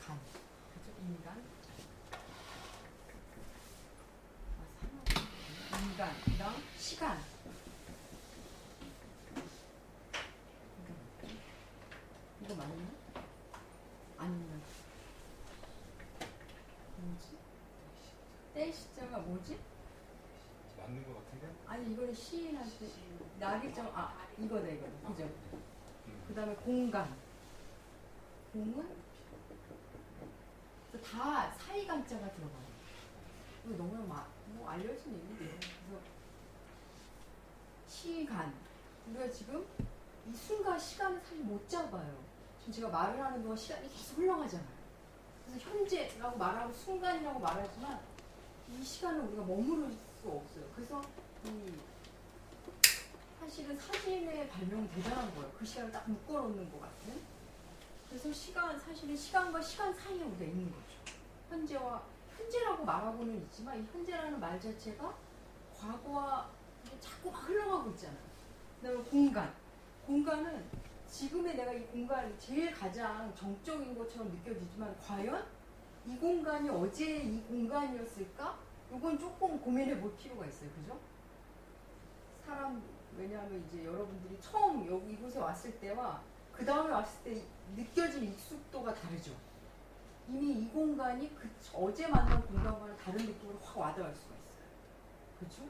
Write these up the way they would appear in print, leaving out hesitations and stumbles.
간. 그죠? 인간. 인간. 그다음 시간. 이거 맞나? 아니면 뭐지? 때 시자가 뭐지? 맞는 것 같은데? 아니 이거는 시인할 때 날이정 이거다 그죠? 그 다음에 공간. 공은 다 사이간자가 들어가요. 이거 너무나 뭐 알려진 얘기예요. 그래서 시간. 우리가 지금 이 순간 시간을 사실 못 잡아요. 지금 제가 말을 하는 동안 시간이 계속 흘러가잖아요. 그래서 현재라고 말하고 순간이라고 말하지만 이 시간은 우리가 머무를 수 없어요. 그래서 이 사실은 사진의 발명은 대단한 거예요. 그 시간을 딱 묶어놓는 것 같은. 그래서 사실은 시간과 시간 사이에 우리가 있는 거죠. 현재라고 말하고는 있지만 이 현재라는 말 자체가 과거와 자꾸 막 흘러가고 있잖아요. 그다음에 공간은 지금의 내가 이 공간이 제일 가장 정적인 것처럼 느껴지지만 과연 이 공간이 어제 이 공간이었을까? 이건 조금 고민해 볼 필요가 있어요. 그죠? 왜냐하면 이제 여러분들이 처음 이곳에 왔을 때와 그 다음에 왔을 때 느껴진 익숙도가 다르죠. 이미 이 공간이 어제 만난 공간과는 다른 느낌으로 확 와닿을 수가 있어요. 그렇죠?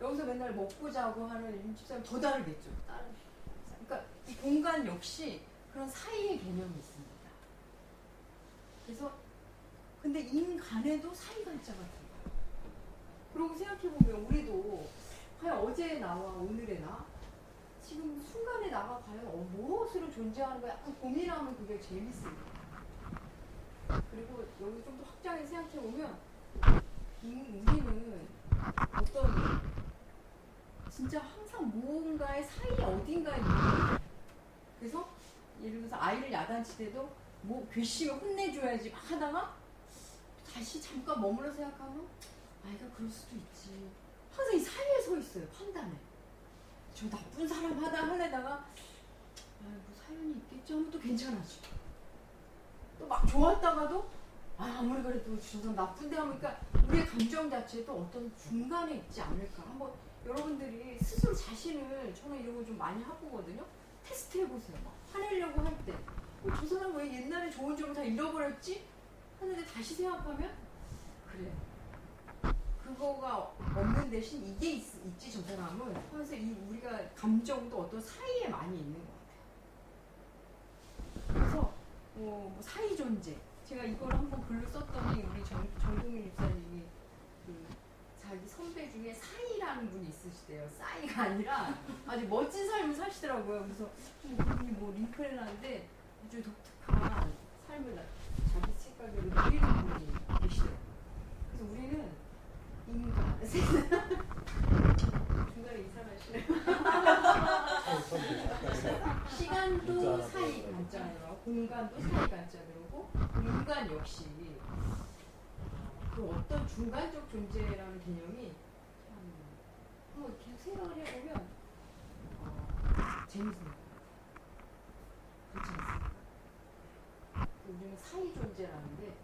여기서 맨날 먹고 자고 하는 임집사는 더 다르겠죠. 그러니까 이 공간 역시 그런 사이의 개념이 있습니다. 그래서 근데 인간에도 사이간자가 들어가요. 그러고 생각해보면 우리도 과연 어제의 나와 오늘의 나 지금 순간의 나가 과연 무엇으로 존재하는 거 약간 고민하면 그게 재밌습니다. 그리고 여기 좀 더 확장해서 생각해보면 우리는 어떤 진짜 항상 무언가의 사이 어딘가에 있는 거예요. 그래서 예를 들어서 아이를 야단칠 때도 뭐 괘씸을 혼내줘야지 막 하다가 다시 잠깐 머물러 생각하면 아이가 그럴 수도 있지. 항상 이 사이에 서 있어요. 판단에. 저 나쁜 사람 하려다가 뭐 사연이 있겠지 하면 또 괜찮아져. 또 막 좋았다가도 아무리 그래도 저 사람 나쁜데 하니까 우리의 감정 자체도 어떤 중간에 있지 않을까. 한번 여러분들이 스스로 자신을 저는 이런 거 좀 많이 해보거든요. 테스트 해보세요. 막 화내려고 할 때 저 사람 왜 옛날에 좋은 점을 다 잃어버렸지? 하는데 다시 생각하면 그래. 그거가 없는 대신 이게 있지 저 사람은 하면서 우리가 감정도 어떤 사이에 많이 있는 것 같아요. 그래서 뭐 사이 존재 제가 이걸 한번 글로 썼더니 우리 정동일 입사님이 자기 선배 중에 사이라는 분이 있으시대요. 싸이가 아니라 아주 멋진 삶을 사시더라고요. 그래서 그분이 뭐 링크를 해놨는데 아주 독특한 삶을 자기 생각으로 누리는 분이 계시대요. 그래서 우리는 인간 중간에 이상하시네요. 시간도 사이 간자로 공간도 사이 간자로 인간 역시 그 어떤 중간적 존재라는 개념이 한번 이렇게 생각을 해보면 재밌습니다. 그렇지 않습니까? 우리는 사이 존재라는데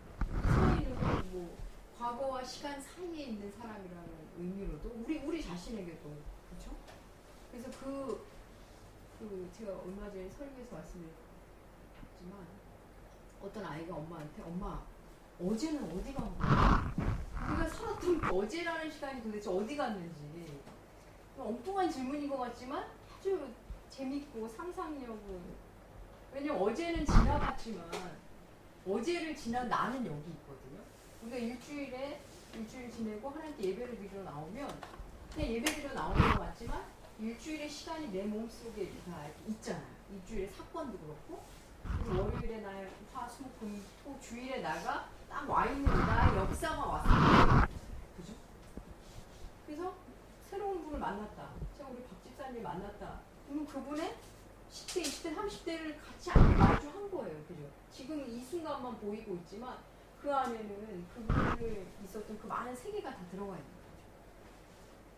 사이는 뭐 과거와 시간 사이에 있는 사람이라는 의미로도 우리 자신에게도 그렇죠? 그래서 제가 얼마 전에 설교에서 말씀드렸지만 어떤 아이가 엄마한테 엄마 어제는 어디 간 거야? 우리가 살았던 그 어제라는 시간이 도대체 어디 갔는지 엉뚱한 질문인 것 같지만 아주 재밌고 상상력은 왜냐면 어제는 지나갔지만 어제를 지난 나는 여기 있거든요. 우리가 일주일 지내고 하나님께 예배를 드리러 나오면 그냥 예배 드리러 나오는 것 같지만 일주일의 시간이 내 몸속에 다 있잖아요. 일주일의 사건도 그렇고 그래서 월요일에 날 화수목금토 주일에 나가 딱 와 있는 나의 역사가 왔어요. 그죠? 그래서 새로운 분을 만났다. 제가 우리 박 집사님 만났다. 그러면 그분의 10대, 20대, 30대를 같이 마주한 거예요. 그죠? 지금 이 순간만 보이고 있지만 그 안에는 그분을 있었던 그 많은 세계가 다 들어가 있는 거죠.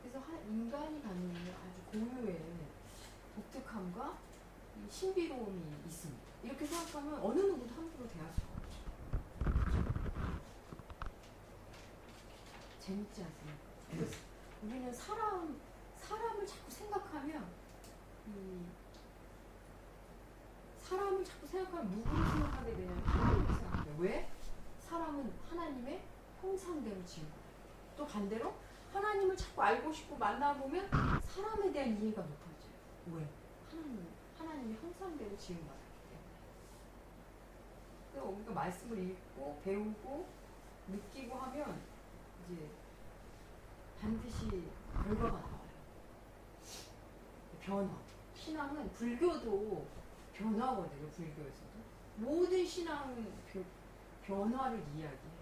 그래서 인간이 갖는 아주 고유의 독특함과 신비로움이 있습니다. 이렇게 생각하면 어느 누구도 함부로 대할 수가 없죠. 재밌지 않습니까? 그래서 우리는 사람을 자꾸 생각하면 사람을 자꾸 생각하면 누구를 생각하게 되냐면 하나님을 생각해요. 왜? 사람은 하나님의 형상대로 지은 거예요. 또 반대로 하나님을 자꾸 알고 싶고 만나보면 사람에 대한 이해가 높아져요. 왜? 하나님의 형상대로 지은 거예요. 그래서 우리가 말씀을 읽고 배우고 느끼고 하면 이제 반드시 결과가 나와요. 변화. 신앙은 불교도 변화거든요. 불교에서도 모든 신앙은 변화를 이야기해요.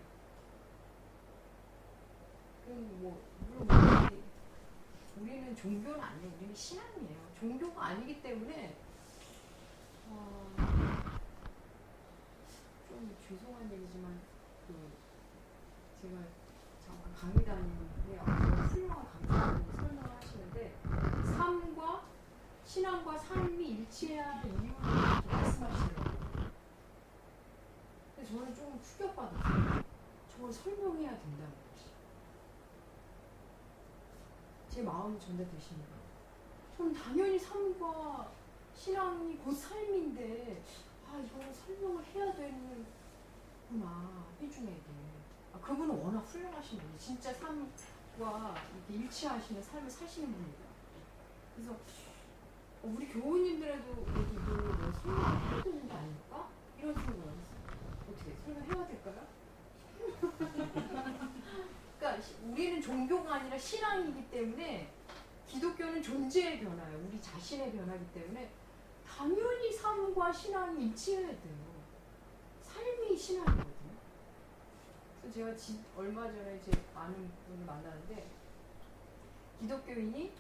뭐 물론 우리는 종교는 아니에요. 우리는 신앙이에요. 종교가 아니기 때문에 좀 죄송한 얘기지만 제가 잠깐 강의 다니는데 훌륭한 강사님이 설명을 하시는데 신앙과 삶이 일치해야 하는 이유를 말씀하시더라고요. 근데 저는 좀 충격받았어요. 저걸 설명해야 된다는 것이. 제 마음이 전달되십니까? 저는 당연히 삶과 신앙이 곧 삶인데 이거를 설명을 해야 되는구나. 해중에게. 그분은 워낙 훌륭하신 분이에요. 진짜 삶과 이렇게 일치하시는 삶을 사시는 분이에요. 그래서 우리 교우님들에도 이거 설명해야 되는 게 아닐까? 이런 생각을 했어요. 어떻게 설명해야 될까요? 그러니까 우리는 종교가 아니라 신앙이기 때문에 기독교는 존재의 변화예요. 우리 자신의 변화이기 때문에 당연히 삶과 신앙이 일치해야 돼요. 삶이 신앙이거든요. 그래서 제가 얼마 전에 제 아는 분을 만나는데 기독교인이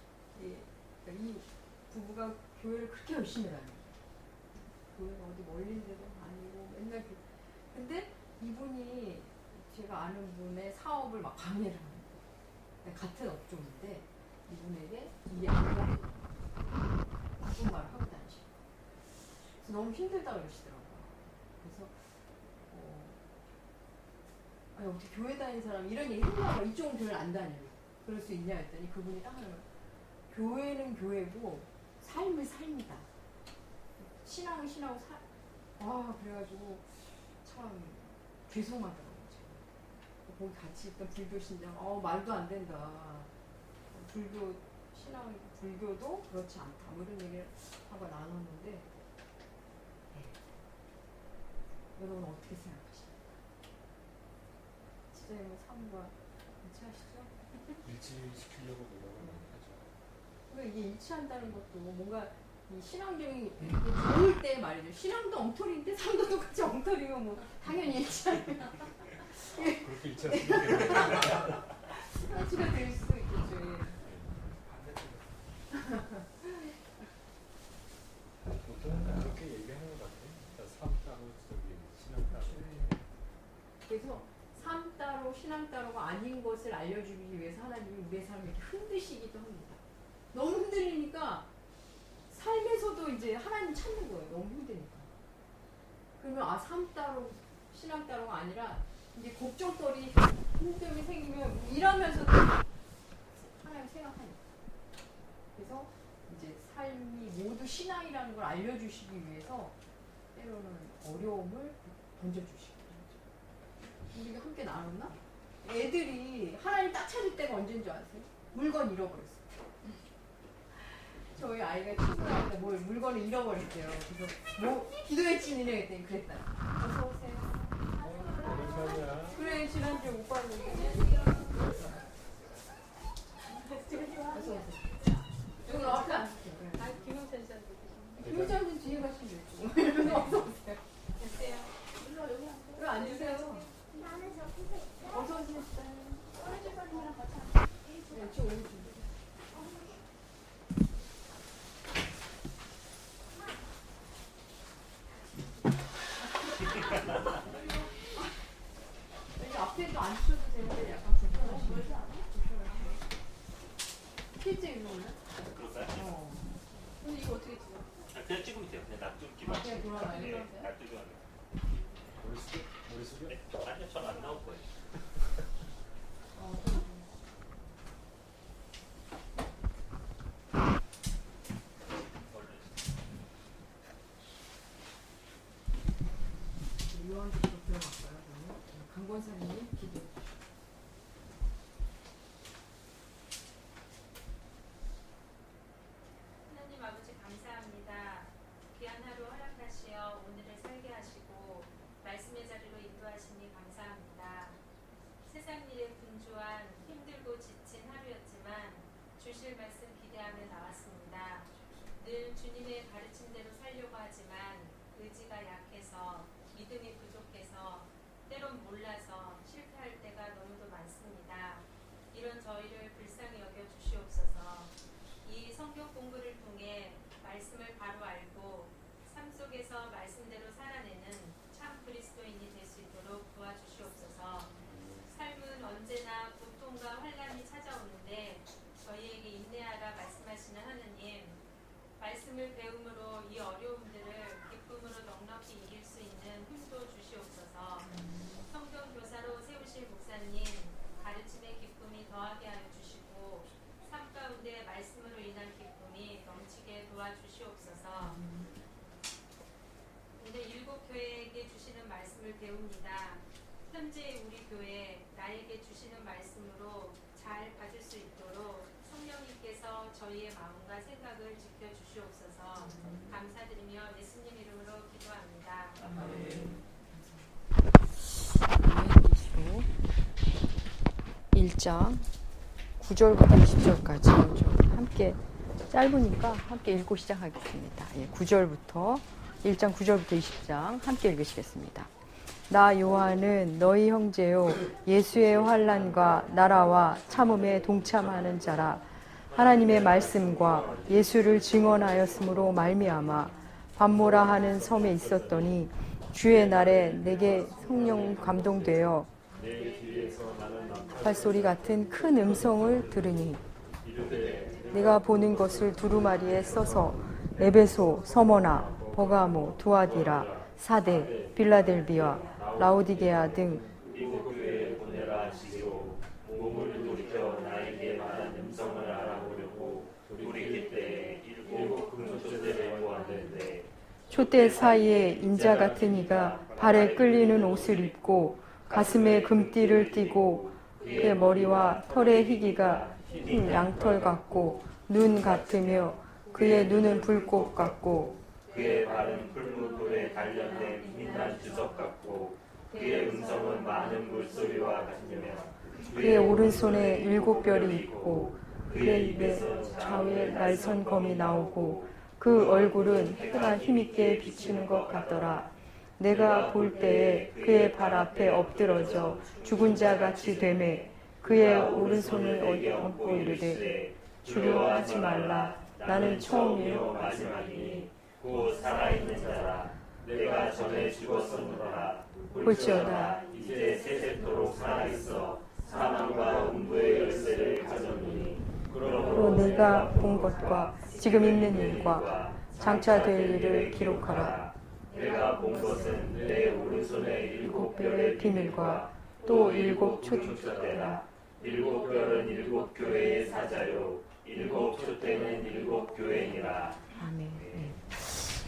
이 부부가 교회를 그렇게 열심히 다녀요. 교회가 어디 멀린 데도 아니고 맨날 근데 이분이 제가 아는 분의 사업을 막 방해를 하는 거예요. 같은 업종인데 이분에게 이게 안 가요. 나쁜 말을 하고 다니시고 그래서 너무 힘들다 그러시더라고요. 그래서 어떻게 교회 다니는 사람이 이런 얘기 했냐고 이쪽은 교회를 안 다니고 그럴 수 있냐 했더니 그분이 딱 하는 거예요. 교회는 교회고 삶은 삶이다. 신앙은 신하고 그래가지고 참 죄송하더라고요. 거기 같이 있던 불교 신장 말도 안 된다. 불교 신앙 불교도 그렇지 않다. 뭐 이런 얘기를 하고 나눴는데 여러분 어떻게 생각하십니까? 지자님의 삶과 일치하시죠? 일치시키려고 노력을 많이 하죠. 그러니까 이게 일치한다는 것도 뭔가 이 신앙적인 좋을 때 말이죠. 신앙도 엉터리인데 삶도 똑같이 엉터리면 뭐 당연히 일치하는 그렇게 일치하시면 일치가 될 수 있겠죠. 보통은 그렇게 얘기하는 것 같아요. 삶 따로 신앙 따로. 그래서 삶 따로 신앙 따로가 아닌 것을 알려주기 위해서 하나님이 우리의 삶을 이렇게 흔드시기도 합니다. 너무 흔들리니까 삶에서도 이제 하나님 찾는 거예요. 너무 힘드니까. 그러면 삶 따로 신앙 따로가 아니라 이제 걱정거리 힘듦이 생기면 일하면서도 하나님 생각하니까. 그래서 이제 삶이 모두 신앙이라는 걸 알려주시기 위해서 때로는 어려움을 던져주시고. 우리가 함께 나눴나? 애들이 하나님 딱 찾을 때가 언제인 줄 아세요? 물건 잃어버렸어요. 저희 아이가 친구한테 물건을 잃어버렸대요. 그래서 기도의 찐이래 했더니 그랬다. 어서 오세요. 그래 지난주에 못 봤는데. 어서 오세요. 여기 앞에 앉으세요. 김영찬 씨한테 계시네. 김영찬 씨 뒤에 가시면 되죠. 이러면서 어서 오세요. 안녕하세요. 여기 앉으세요. 나는 저기서 있어. 어서 오세요. 오른쪽이랑 같이 앉아. 네, 저 오른쪽. 앞에도 앉으셔도 되는데 약간 불편하시죠? 실제 일로 올래? 그럴까요? 근데 이거 어떻게 찍어? 그냥 찍으면 돼요. 그냥 놔두기만. 그냥 돌아가요? 네, 놔두기만. 머리 숙여? 아니요, 전 안 나올 거예요. 권사님 기도. 하나님 아버지 감사합니다. 귀한 하루 허락하시어 오늘을 살게 하시고 말씀의 자리로 인도하시니 감사합니다. 세상 일에 분주한 힘들고 지친 하루였지만 주실 말씀 기대하며 나왔습니다. 늘 주님의 가르침대로 살려고 하지만 의지가 약해서 믿음이 부족해서 때론 몰라서 실패할 때가 너무도 많습니다. 이런 저희를 불쌍히 여겨 주시옵소서. 이 성경 공부를 통해 말씀을 바로 알고 삶 속에서 말씀대로 살아내는 참 그리스도인이 될 수 있도록 도와주시옵소서. 삶은 언제나 고통과 환난이 찾아오는데 저희에게 인내하라 말씀하시는 하느님, 말씀을 배움으로 이 어려움들을 기쁨으로 넉넉히 이길 수 있는 힘도 주시옵소서. 성경 교사로 세우실 목사님, 가르침의 기쁨이 더하게 하여 주시고 삶 가운데 말씀으로 인한 기쁨이 넘치게 도와주시옵소서. 오늘 일곱 교회에게 주시는 말씀을 배웁니다. 현재 우리 교회 나에게 주시는 말씀으로 잘 받을 수 있도록 성령님께서 저희의 마음과 생각을 지켜주시옵소서. 감사드리며 예수님 이름으로 기도합니다. 예수로 1장 9절부터 20절까지 함께 짧으니까 함께 읽고 시작하겠습니다. 9절부터 1장 9절부터 20장 함께 읽으시겠습니다. 나 요한은 너희 형제요 예수의 환난과 나라와 참음에 동참하는 자라. 하나님의 말씀과 예수를 증언하였으므로 말미암아 밤모라 하는 섬에 있었더니 주의 날에 내게 성령 감동되어 발소리 같은 큰 음성을 들으니 내가 보는 것을 두루마리에 써서 에베소, 서머나, 버가모, 두아디라, 사데, 빌라델비아, 라오디게아 등 일곱 교회에 보내라 하시고 몸을 돌이켜 나에게 말한 음성을 알아보려고 돌이킬 때 일곱 금초대를 보았는데 촛대 사이에 인자 같은 이가 발에 끌리는 옷을 입고 가슴에 금띠를 띠고 그의 머리와 털의 희기가 흰 양털 같고 눈 같으며 그의 눈은 불꽃 같고 그의 발은 풀무불에 단련된 빛난 주석 같고 그의 음성은 많은 물소리와 같으며 그의 오른손에 7별이 있고 그의 입에서 좌우에 날선 검이 나오고 그 얼굴은 해가 힘있게 비추는 것 같더라. 내가 볼 때에 그의 발 앞에 엎드러져 죽은 자 같이 되매 그의 오른손을 얹고 이르되 두려워하지 말라. 나는 처음이요 마지막이니 곧 살아있는 자라. 내가 전에 죽었었노라. 볼지어다 이제 세세토록 살아있어 사망과 음부의 열쇠를 가졌노니 또 내가 본 것과 지금 있는 일과 장차 될 일을 기록하라. 내가 본 것은 내 오른손에 7별의 비밀과 또 7 촛대라. 7별은 7 교회의 사자요 7 촛대는 7 교회니라. 아멘. 네.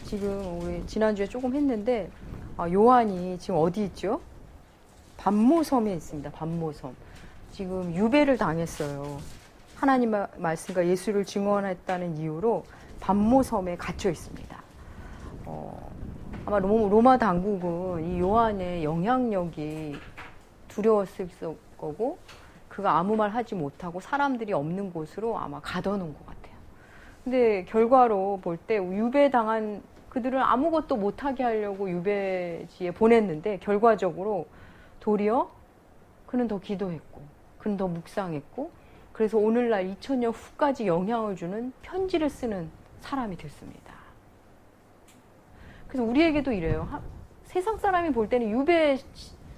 지금 우리 지난주에 조금 했는데 요한이 지금 어디 있죠? 반모섬에 있습니다. 반모섬. 지금 유배를 당했어요. 하나님의 말씀과 예수를 증언했다는 이유로 반모섬에 갇혀 있습니다. 아마 로마 당국은 이 요한의 영향력이 두려웠을 거고 그가 아무 말 하지 못하고 사람들이 없는 곳으로 아마 가둬놓은 것 같아요. 근데 결과로 볼 때 유배당한 그들은 아무것도 못하게 하려고 유배지에 보냈는데 결과적으로 도리어 그는 더 기도했고 그는 더 묵상했고 그래서 오늘날 2000년 후까지 영향을 주는 편지를 쓰는 사람이 됐습니다. 그래서 우리에게도 이래요. 세상 사람이 볼 때는 유배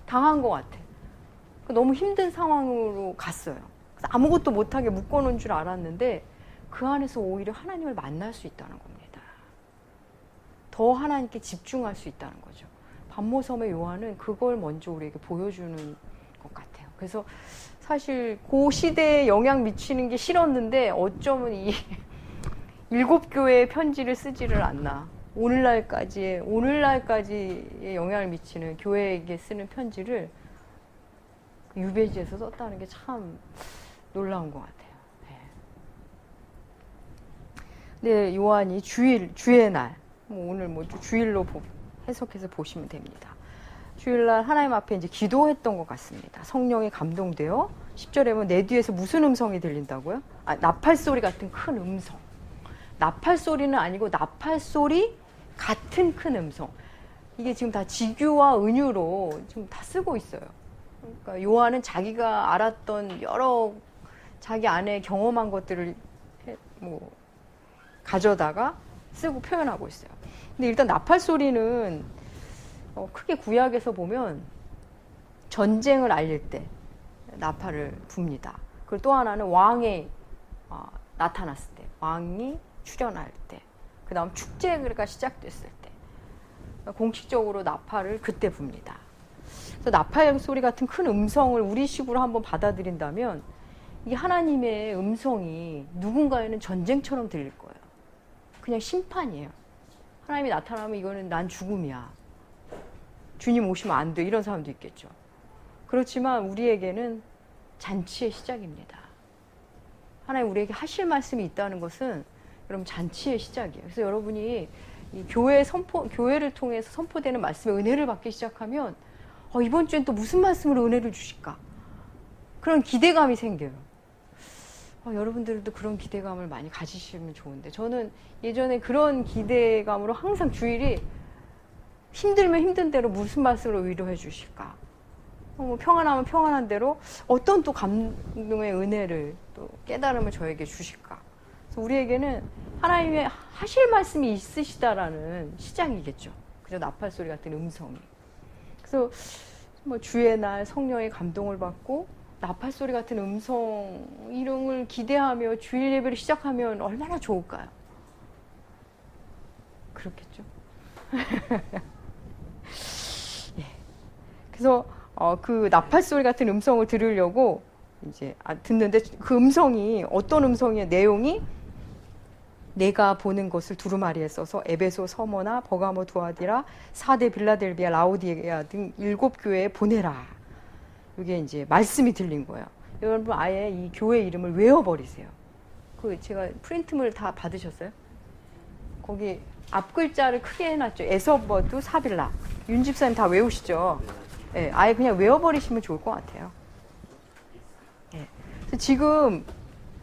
당한 것 같아. 너무 힘든 상황으로 갔어요. 그래서 아무것도 못하게 묶어놓은 줄 알았는데 그 안에서 오히려 하나님을 만날 수 있다는 겁니다. 더 하나님께 집중할 수 있다는 거죠. 반모섬의 요한은 그걸 먼저 우리에게 보여주는 것 같아요. 그래서 사실 그 시대에 영향 미치는 게 싫었는데 어쩌면 이 7교회의 편지를 쓰지를 않나. 오늘날까지의 영향을 미치는 교회에게 쓰는 편지를 유배지에서 썼다는 게 참 놀라운 것 같아요. 네, 요한이 주의 날, 오늘 주일로 해석해서 보시면 됩니다. 주일날 하나님 앞에 이제 기도했던 것 같습니다. 성령에 감동되어 10절에 보면 내 뒤에서 무슨 음성이 들린다고요? 나팔 소리 같은 큰 음성. 나팔 소리는 아니고 나팔 소리 같은 큰 음성. 이게 지금 다 직유와 은유로 지금 다 쓰고 있어요. 그러니까 요한은 자기가 알았던 여러 자기 안에 경험한 것들을 가져다가 쓰고 표현하고 있어요. 근데 일단 나팔 소리는 크게 구약에서 보면 전쟁을 알릴 때 나팔을 붑니다. 그리고 또 하나는 왕이 나타났을 때, 왕이 출현할 때, 그 다음 축제가 시작됐을 때 공식적으로 나팔을 그때 붑니다. 그래서 나팔 소리 같은 큰 음성을 우리식으로 한번 받아들인다면 이게 하나님의 음성이 누군가에는 전쟁처럼 들릴 거예요. 그냥 심판이에요. 하나님이 나타나면 이거는 난 죽음이야. 주님 오시면 안 돼. 이런 사람도 있겠죠. 그렇지만 우리에게는 잔치의 시작입니다. 하나님 우리에게 하실 말씀이 있다는 것은 여러분 잔치의 시작이에요. 그래서 여러분이 이 교회를 통해서 선포되는 말씀의 은혜를 받기 시작하면 이번 주엔 또 무슨 말씀으로 은혜를 주실까? 그런 기대감이 생겨요. 여러분들도 그런 기대감을 많이 가지시면 좋은데 저는 예전에 그런 기대감으로 항상 주일이 힘들면 힘든 대로 무슨 말씀으로 위로해 주실까? 평안하면 평안한 대로 어떤 또 감동의 은혜를 또 깨달음을 저에게 주실까? 그래서 우리에게는 하나님의 하실 말씀이 있으시다라는 시작이겠죠. 그죠? 나팔 소리 같은 음성이. 그래서 주의 날 성령의 감동을 받고 나팔 소리 같은 음성 이런 걸 기대하며 주일 예배를 시작하면 얼마나 좋을까요? 그렇겠죠. 예. 그래서 그 나팔 소리 같은 음성을 들으려고 이제 듣는데 그 음성이 어떤 음성이에요? 내용이 내가 보는 것을 두루마리에 써서 에베소, 서머나, 버가모, 두아디라, 사데, 빌라델비아, 라오디게아 등 7교회에 보내라. 이게 이제 말씀이 들린 거예요. 여러분 아예 이 교회 이름을 외워버리세요. 제가 프린트물 다 받으셨어요? 거기 앞 글자를 크게 해놨죠. 에서버두 사빌라. 윤 집사님 다 외우시죠? 네, 아예 그냥 외워버리시면 좋을 것 같아요. 네. 그래서 지금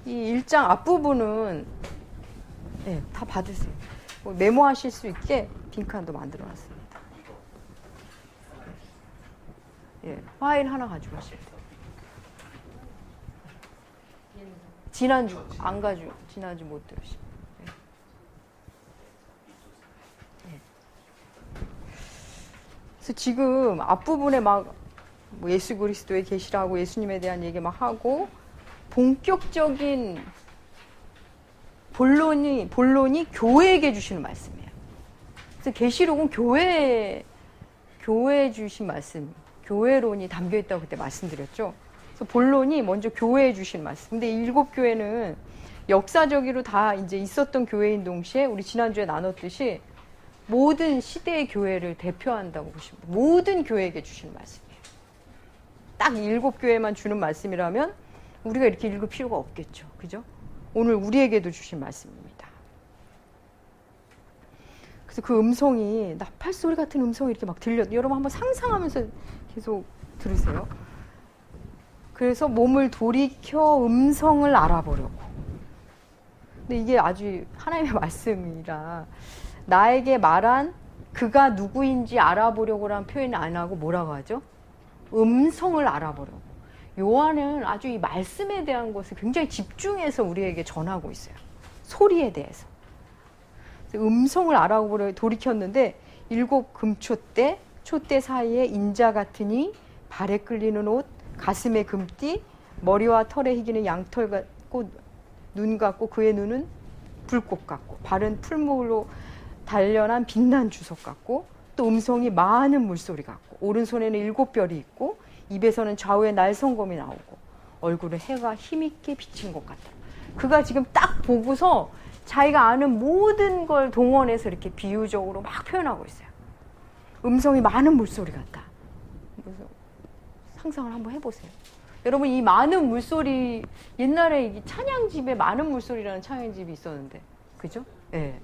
이 1장 앞부분은 네, 다 받으세요. 메모하실 수 있게 빈칸도 만들어놨습니다. 예, 파일 하나 가지고 가실 때. 지난주 안 가지고 지난주 못 들으시고. 예. 그래서 지금 앞부분에 막 예수 그리스도의 계시라고 예수님에 대한 얘기 막 하고 본격적인 본론이 교회에게 주시는 말씀이에요. 그래서 계시록은 교회에 주신 말씀. 교회론이 담겨 있다고 그때 말씀드렸죠. 그래서 본론이 먼저 교회에 주신 말씀. 근데 7교회는 역사적으로 다 이제 있었던 교회인 동시에 우리 지난주에 나눴듯이 모든 시대의 교회를 대표한다고 보시면 돼요. 모든 교회에게 주시는 말씀이에요. 딱 7교회만 주는 말씀이라면 우리가 이렇게 읽을 필요가 없겠죠. 그죠? 오늘 우리에게도 주신 말씀입니다. 그래서 그 음성이 나팔 소리 같은 음성이 이렇게 막 여러분 한번 상상하면서 계속 들으세요. 그래서 몸을 돌이켜 음성을 알아보려고. 근데 이게 아주 하나님의 말씀이라 나에게 말한 그가 누구인지 알아보려고 라는 표현을 안 하고 뭐라고 하죠? 음성을 알아보려고. 요한은 아주 이 말씀에 대한 것을 굉장히 집중해서 우리에게 전하고 있어요. 소리에 대해서. 음성을 알아보려 돌이켰는데 7 금초대, 촛대 사이에 인자 같으니 발에 끌리는 옷, 가슴에 금띠, 머리와 털에 희기는 양털 같고 눈 같고 그의 눈은 불꽃 같고 발은 풀무로 단련한 빛난 주석 같고 또 음성이 많은 물소리 같고 오른손에는 7별이 있고 입에서는 좌우에 날성검이 나오고 얼굴은 해가 힘있게 비친 것 같다. 그가 지금 딱 보고서 자기가 아는 모든 걸 동원해서 이렇게 비유적으로 막 표현하고 있어요. 음성이 많은 물소리 같다. 그래서 상상을 한번 해보세요. 여러분 이 많은 물소리, 옛날에 이 찬양집에 많은 물소리라는 찬양집이 있었는데, 그죠? 예.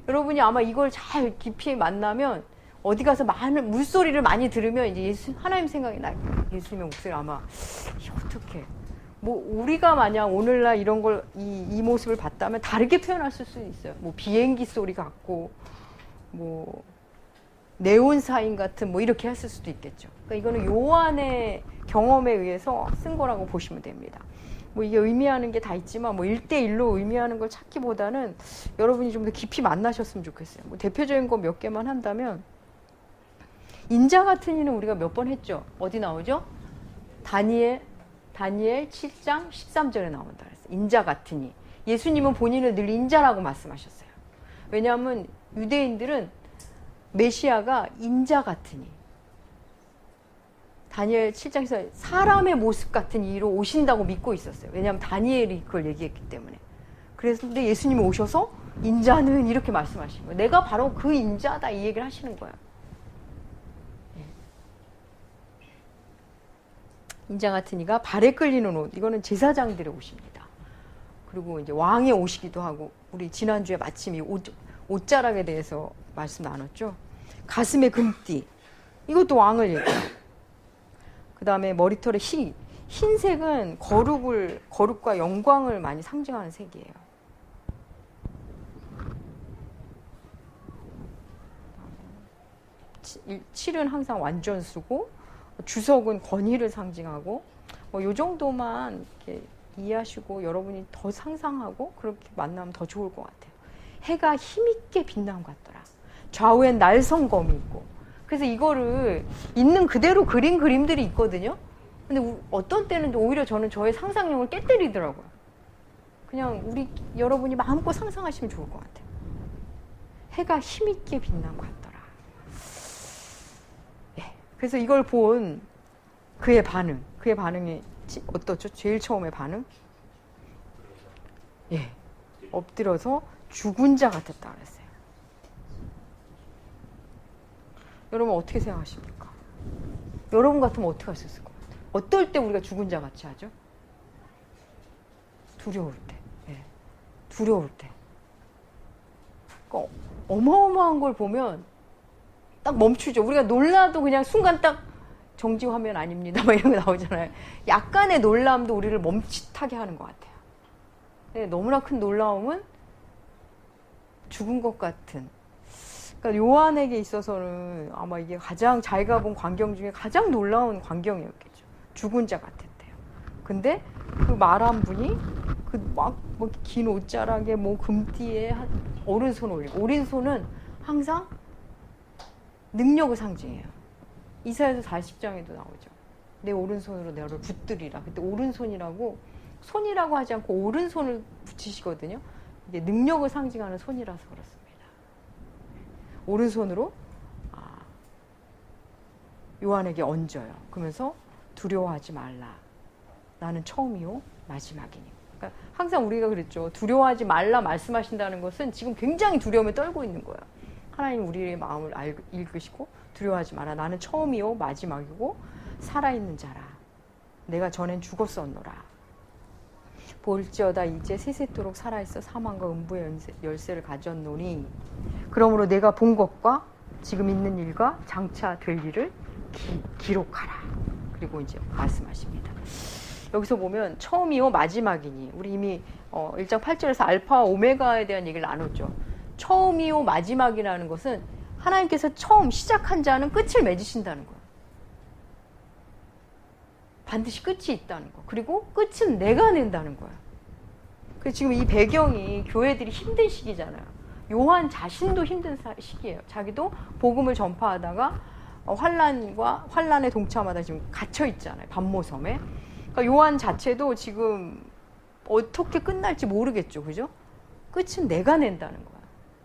여러분이 아마 이걸 잘 깊이 만나면 어디 가서 많은 물소리를 많이 들으면 이제 하나님 생각이 날 거예요. 예수님의 목소리 아마 어떻게 뭐 우리가 만약 오늘날 이런 걸 이 모습을 봤다면 다르게 표현했을 수 있어요. 뭐 비행기 소리 같고 뭐 네온 사인 같은 뭐 이렇게 했을 수도 있겠죠. 그러니까 이거는 요한의 경험에 의해서 쓴 거라고 보시면 됩니다. 뭐 이게 의미하는 게 다 있지만 뭐 1대1로 의미하는 걸 찾기보다는 여러분이 좀 더 깊이 만나셨으면 좋겠어요. 뭐 대표적인 거 몇 개만 한다면 인자 같은 이는 우리가 몇 번 했죠. 어디 나오죠? 다니엘 7장 13절에 나온다 그랬어요. 인자 같은 이. 예수님은 본인을 늘 인자라고 말씀하셨어요. 왜냐하면 유대인들은 메시아가 인자 같은 이. 다니엘 7장에서 사람의 모습 같은 이로 오신다고 믿고 있었어요. 왜냐하면 다니엘이 그걸 얘기했기 때문에. 그래서 근데 예수님이 오셔서 인자는 이렇게 말씀하신 거예요. 내가 바로 그 인자다 이 얘기를 하시는 거예요. 인자 같은 이가 발에 끌리는 옷, 이거는 제사장들의 옷입니다. 그리고 이제 왕의 옷이기도 하고, 우리 지난주에 마침 이 옷자락에 대해서 말씀 나눴죠. 가슴에 금띠, 이것도 왕을 얘기해요. 그 다음에 머리털에 흰색은 거룩과 영광을 많이 상징하는 색이에요. 칠은 항상 완전수고, 주석은 권위를 상징하고, 뭐 요 정도만 이렇게 이해하시고 여러분이 더 상상하고 그렇게 만나면 더 좋을 것 같아요. 해가 힘있게 빛남 같더라. 좌우엔 날성검이 있고. 그래서 이거를 있는 그대로 그린 그림들이 있거든요. 근데 어떤 때는 오히려 저는 저의 상상력을 깨뜨리더라고요. 그냥 여러분이 마음껏 상상하시면 좋을 것 같아요. 해가 힘있게 빛남 같더라. 네. 그래서 이걸 본 그의 반응이 어떻죠? 제일 처음에 반응? 예. 엎드려서 죽은 자 같았다 그랬어요. 여러분 어떻게 생각하십니까? 여러분 같으면 어떻게 하셨을 것 같아요? 어떨 때 우리가 죽은 자 같이 하죠? 두려울 때. 예. 두려울 때. 그러니까 어마어마한 걸 보면 딱 멈추죠. 우리가 놀라도 그냥 순간 딱 정지 화면 아닙니다. 막 이런 거 나오잖아요. 약간의 놀라움도 우리를 멈칫하게 하는 것 같아요. 네, 너무나 큰 놀라움은 죽은 것 같은. 그러니까 요한에게 있어서는 아마 이게 가장 자기가 본 광경 중에 가장 놀라운 광경이었겠죠. 죽은 자 같았대요. 근데 그 말한 분이 그 막 긴 옷자락에 뭐 금띠에 오른손 올리고, 오른손은 항상 능력을 상징해요. 이사야서 40장에도 나오죠. 내 오른손으로 너를 붙들이라. 그때 오른손이라고, 손이라고 하지 않고 오른손을 붙이시거든요. 이게 능력을 상징하는 손이라서 그렇습니다. 오른손으로 요한에게 얹어요. 그러면서 두려워하지 말라. 나는 처음이요 마지막이니. 그러니까 항상 우리가 그랬죠. 두려워하지 말라 말씀하신다는 것은 지금 굉장히 두려움에 떨고 있는 거예요. 하나님 우리의 마음을 읽으시고 두려워하지 마라. 나는 처음이요 마지막이고 살아있는 자라. 내가 전엔 죽었었노라. 볼지어다 이제 세세토록 살아있어 사망과 음부의 열쇠를 가졌노니 그러므로 내가 본 것과 지금 있는 일과 장차 될 일을 기록하라. 그리고 이제 말씀하십니다. 여기서 보면 처음이요 마지막이니, 우리 이미 1장 8절에서 알파와 오메가에 대한 얘기를 나눴죠. 처음이요 마지막이라는 것은 하나님께서 처음 시작한 자는 끝을 맺으신다는 거예요. 반드시 끝이 있다는 거. 그리고 끝은 내가 낸다는 거예요. 그래서 지금 이 배경이 교회들이 힘든 시기잖아요. 요한 자신도 힘든 시기예요. 자기도 복음을 전파하다가 환란에 동참하다 지금 갇혀 있잖아요. 반모섬에. 그러니까 요한 자체도 지금 어떻게 끝날지 모르겠죠. 그죠? 끝은 내가 낸다는 거야.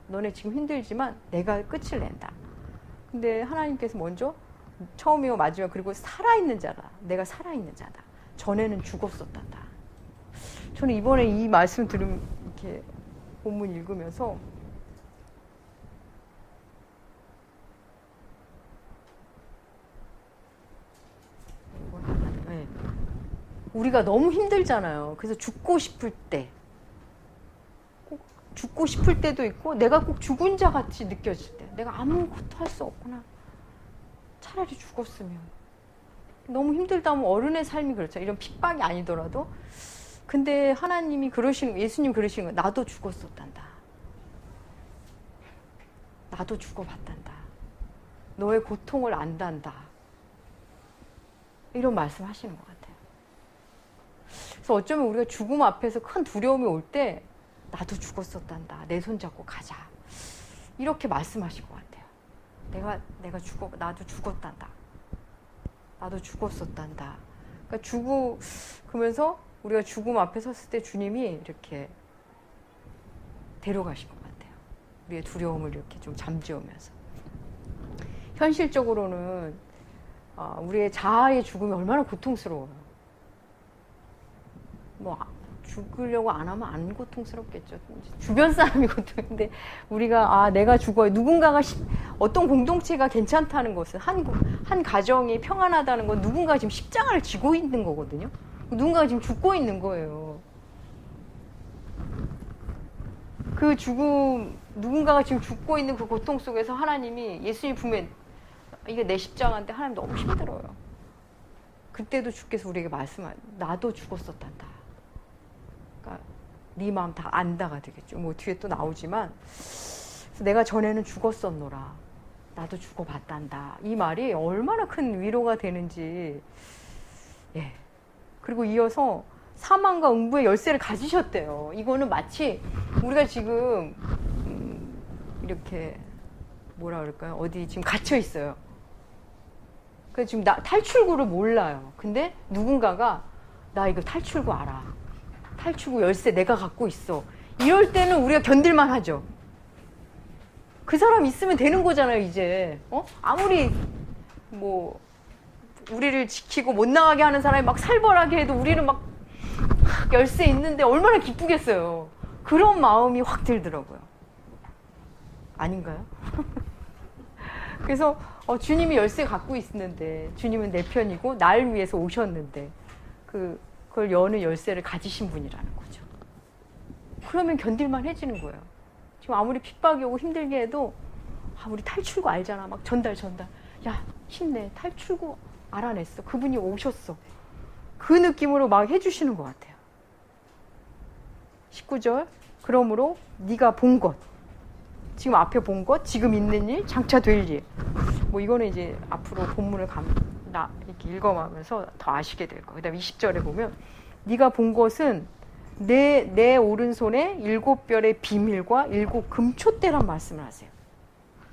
너네 지금 힘들지만 내가 끝을 낸다. 근데 하나님께서 먼저 처음이요 마지막 그리고 살아있는 자다. 내가 살아있는 자다. 전에는 죽었었단다. 저는 이번에 이 말씀 들으면 이렇게 본문 읽으면서 이걸 우리가 너무 힘들잖아요. 그래서 죽고 싶을 때, 꼭 죽고 싶을 때도 있고, 내가 꼭 죽은 자 같이 느껴질 때, 내가 아무것도 할 수 없구나. 차라리 죽었으면. 너무 힘들다면 어른의 삶이 그렇죠. 이런 핍박이 아니더라도. 근데 하나님이 그러시는, 예수님 그러시는 거예요. 나도 죽었었단다. 나도 죽어봤단다. 너의 고통을 안단다. 이런 말씀 하시는 것 같아요. 그래서 어쩌면 우리가 죽음 앞에서 큰 두려움이 올 때 나도 죽었었단다. 내 손 잡고 가자. 이렇게 말씀하실 것 같아요. 나도 죽었단다. 나도 죽었었단다. 그러니까 그러면서 우리가 죽음 앞에 섰을 때 주님이 이렇게 데려가신 것 같아요. 우리의 두려움을 이렇게 좀 잠재우면서. 현실적으로는 우리의 자아의 죽음이 얼마나 고통스러워요. 뭐 죽으려고 안 하면 안 고통스럽겠죠. 주변 사람이 고통인데 우리가 내가 죽어요. 누군가가 어떤 공동체가 괜찮다는 것은 한 가정이 평안하다는 건 누군가가 지금 십자가를 지고 있는 거거든요. 누군가가 지금 죽고 있는 거예요. 그 죽음, 누군가가 지금 죽고 있는 그 고통 속에서 하나님이 예수님 보면 이게 내 십자가인데 하나님 너무 힘들어요. 그때도 주께서 우리에게 나도 죽었었단다. 그러니까 네 마음 다 안다가 되겠죠. 뭐 뒤에 또 나오지만 내가 전에는 죽었었노라. 나도 죽어봤단다. 이 말이 얼마나 큰 위로가 되는지. 예. 그리고 이어서 사망과 음부의 열쇠를 가지셨대요. 이거는 마치 우리가 지금 이렇게 뭐라 그럴까요? 어디 지금 갇혀 있어요. 그래서 지금 탈출구를 몰라요. 근데 누군가가 나 이거 탈출구 알아. 탈출구 열쇠 내가 갖고 있어. 이럴 때는 우리가 견딜만 하죠. 그 사람 있으면 되는 거잖아요, 이제. 아무리 뭐 우리를 지키고 못 나가게 하는 사람이 막 살벌하게 해도 우리는 막 열쇠 있는데 얼마나 기쁘겠어요. 그런 마음이 확 들더라고요. 아닌가요? 그래서 주님이 열쇠 갖고 있는데 주님은 내 편이고 날 위해서 오셨는데 그걸 여는 열쇠를 가지신 분이라는 거죠. 그러면 견딜만 해지는 거예요. 지금 아무리 핍박이 오고 힘들게 해도 우리 탈출구 알잖아. 막 전달. 야, 힘내. 탈출구 알아냈어. 그분이 오셨어. 그 느낌으로 막 해주시는 것 같아요. 19절. 그러므로 네가 본 것, 지금 앞에 본 것, 지금 있는 일, 장차 될 일. 뭐 이거는 이제 앞으로 본문을 이렇게 읽어가면서 더 아시게 될 거예요. 그다음에 20절에 보면 네가 본 것은 내 오른손에 7별의 비밀과 7 금초대란 말씀을 하세요.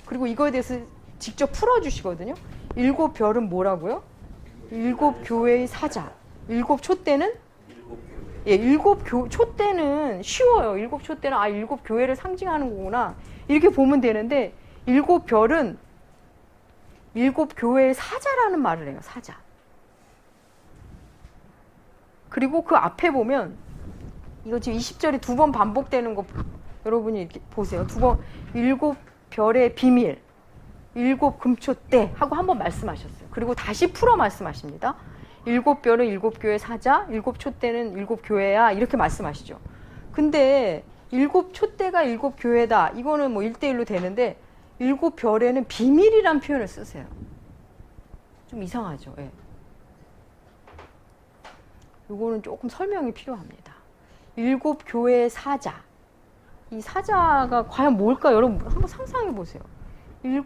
그리고 이거에 대해서 직접 풀어주시거든요. 7별은 뭐라고요? 7 교회의 사자. 7 촛대는? 예, 7 촛대는 쉬워요. 7 촛대는 7 교회를 상징하는 거구나. 이렇게 보면 되는데 7별은 7 교회의 사자라는 말을 해요. 사자. 그리고 그 앞에 보면 이거 지금 20절이 2번 반복되는 거 여러분이 이렇게 보세요. 2번 7 별의 비밀, 7 금초대 하고 한번 말씀하셨어요. 그리고 다시 풀어 말씀하십니다. 7 별은 7 교회 사자, 7 촛대는 7 교회야 이렇게 말씀하시죠. 근데 7 촛대가 7 교회다. 이거는 뭐 1대1로 되는데 7 별에는 비밀이란 표현을 쓰세요. 좀 이상하죠. 예. 이거는 조금 설명이 필요합니다. 7 교회의 사자. 이 사자가 과연 뭘까? 여러분 한번 상상해 보세요. 7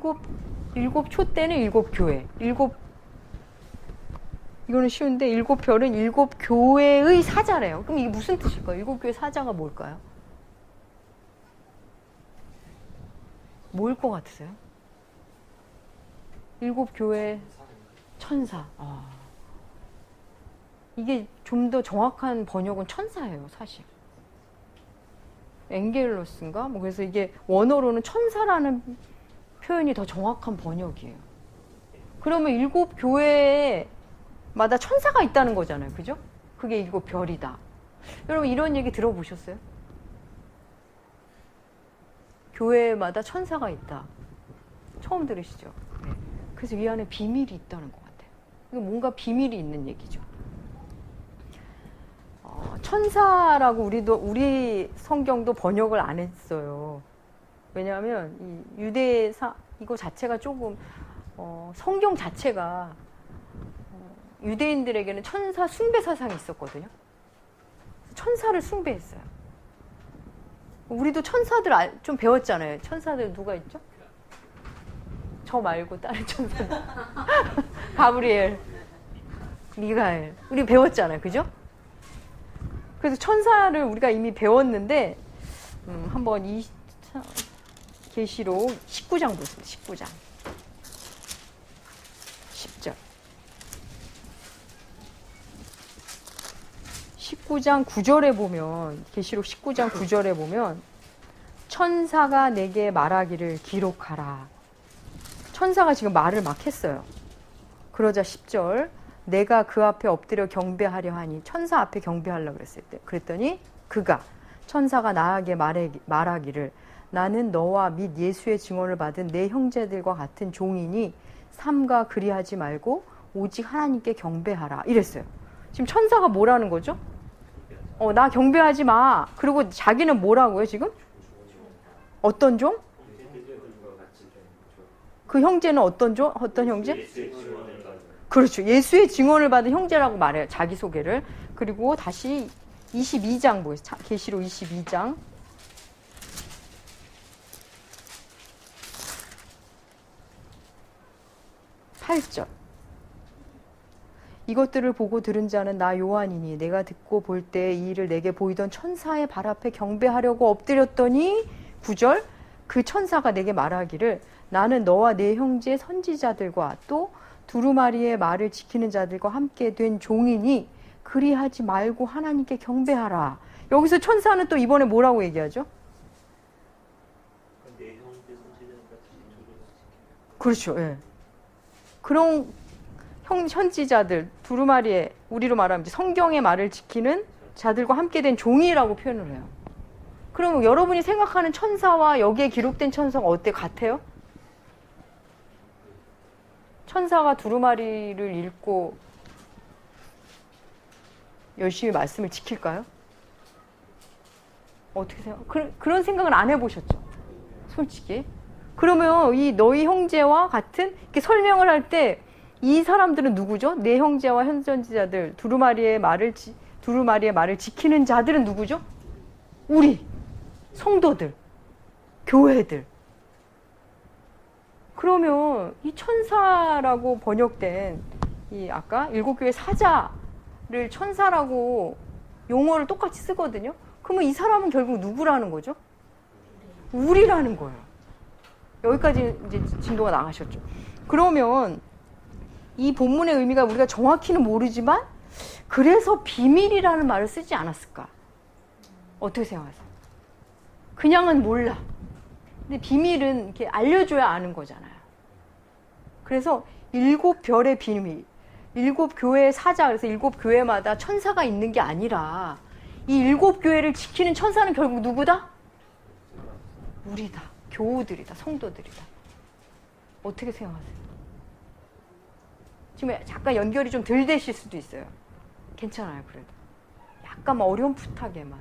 촛대는 7 교회. 이거는 쉬운데 7 별은 7 교회의 사자래요. 그럼 이게 무슨 뜻일까요? 7 교회 사자가 뭘까요? 뭐일 것 같으세요? 7 교회 천사. 이게 좀 더 정확한 번역은 천사예요, 사실. 엔겔로스인가? 뭐 그래서 이게 원어로는 천사라는 표현이 더 정확한 번역이에요. 그러면 7 교회마다 천사가 있다는 거잖아요, 그죠? 그게 7 별이다. 여러분 이런 얘기 들어보셨어요? 교회마다 천사가 있다. 처음 들으시죠? 그래서 이 안에 비밀이 있다는 것 같아요. 이거 뭔가 비밀이 있는 얘기죠. 천사라고 우리 성경도 번역을 안 했어요. 왜냐하면 이 유대사 이거 자체가 조금 성경 자체가 유대인들에게는 천사 숭배 사상이 있었거든요. 천사를 숭배했어요. 우리도 천사들 좀 배웠잖아요. 천사들 누가 있죠? 저 말고 다른 천사들. 가브리엘, 미가엘. 우리 배웠잖아요. 그죠? 그래서 천사를 우리가 이미 배웠는데 한번 계시록 19장 보세요. 19장 10절 19장 9절에 보면 계시록 19장 9절에 보면 천사가 내게 말하기를 기록하라. 천사가 지금 말을 막 했어요. 그러자 10절 내가 그 앞에 엎드려 경배하려 하니 천사 앞에 경배하려고 그랬더니 그가 천사가 나에게 말하기를 나는 너와 및 예수의 증언을 받은 내 형제들과 같은 종이니 삼가 그리하지 말고 오직 하나님께 경배하라 이랬어요. 지금 천사가 뭐라는 거죠? 나 경배하지 마. 그리고 자기는 뭐라고요 지금? 어떤 종? 그 형제는 어떤 종? 어떤 형제? 그렇죠. 예수의 증언을 받은 형제라고 말해요. 자기소개를. 그리고 다시 22장 보세요. 계시록 22장 8절 이것들을 보고 들은 자는 나 요한이니 내가 듣고 볼 때 이 일을 내게 보이던 천사의 발 앞에 경배하려고 엎드렸더니 9절 그 천사가 내게 말하기를 나는 너와 내 형제 선지자들과 또 두루마리의 말을 지키는 자들과 함께 된 종이니 그리하지 말고 하나님께 경배하라. 여기서 천사는 또 이번에 뭐라고 얘기하죠? 그렇죠. 예. 그런 선지자들, 두루마리의 우리로 말하면 성경의 말을 지키는 자들과 함께 된 종이라고 표현을 해요. 그럼 여러분이 생각하는 천사와 여기에 기록된 천사가 어때? 같아요? 천사가 두루마리를 읽고 열심히 말씀을 지킬까요? 어떻게 생각? 그런 생각은 안 해보셨죠? 솔직히. 그러면 이 너희 형제와 같은 이렇게 설명을 할 때 이 사람들은 누구죠? 내 형제와 현선지자들, 두루마리의 말을 지키는 자들은 누구죠? 우리 성도들, 교회들. 그러면 이 천사라고 번역된 이 아까 일곱 교회 사자를 천사라고 용어를 똑같이 쓰거든요. 그러면 이 사람은 결국 누구라는 거죠? 우리라는 거예요. 여기까지 이제 진도가 나가셨죠. 그러면 이 본문의 의미가 우리가 정확히는 모르지만 그래서 비밀이라는 말을 쓰지 않았을까? 어떻게 생각하세요? 그냥은 몰라. 근데 비밀은 이렇게 알려줘야 아는 거잖아요. 그래서 일곱 별의 비밀, 일곱 교회의 사자, 그래서 일곱 교회마다 천사가 있는 게 아니라 이 일곱 교회를 지키는 천사는 결국 누구다? 우리다. 교우들이다. 성도들이다. 어떻게 생각하세요? 지금 잠깐 연결이 좀 덜 되실 수도 있어요. 괜찮아요, 그래도. 약간 어렴풋하게만.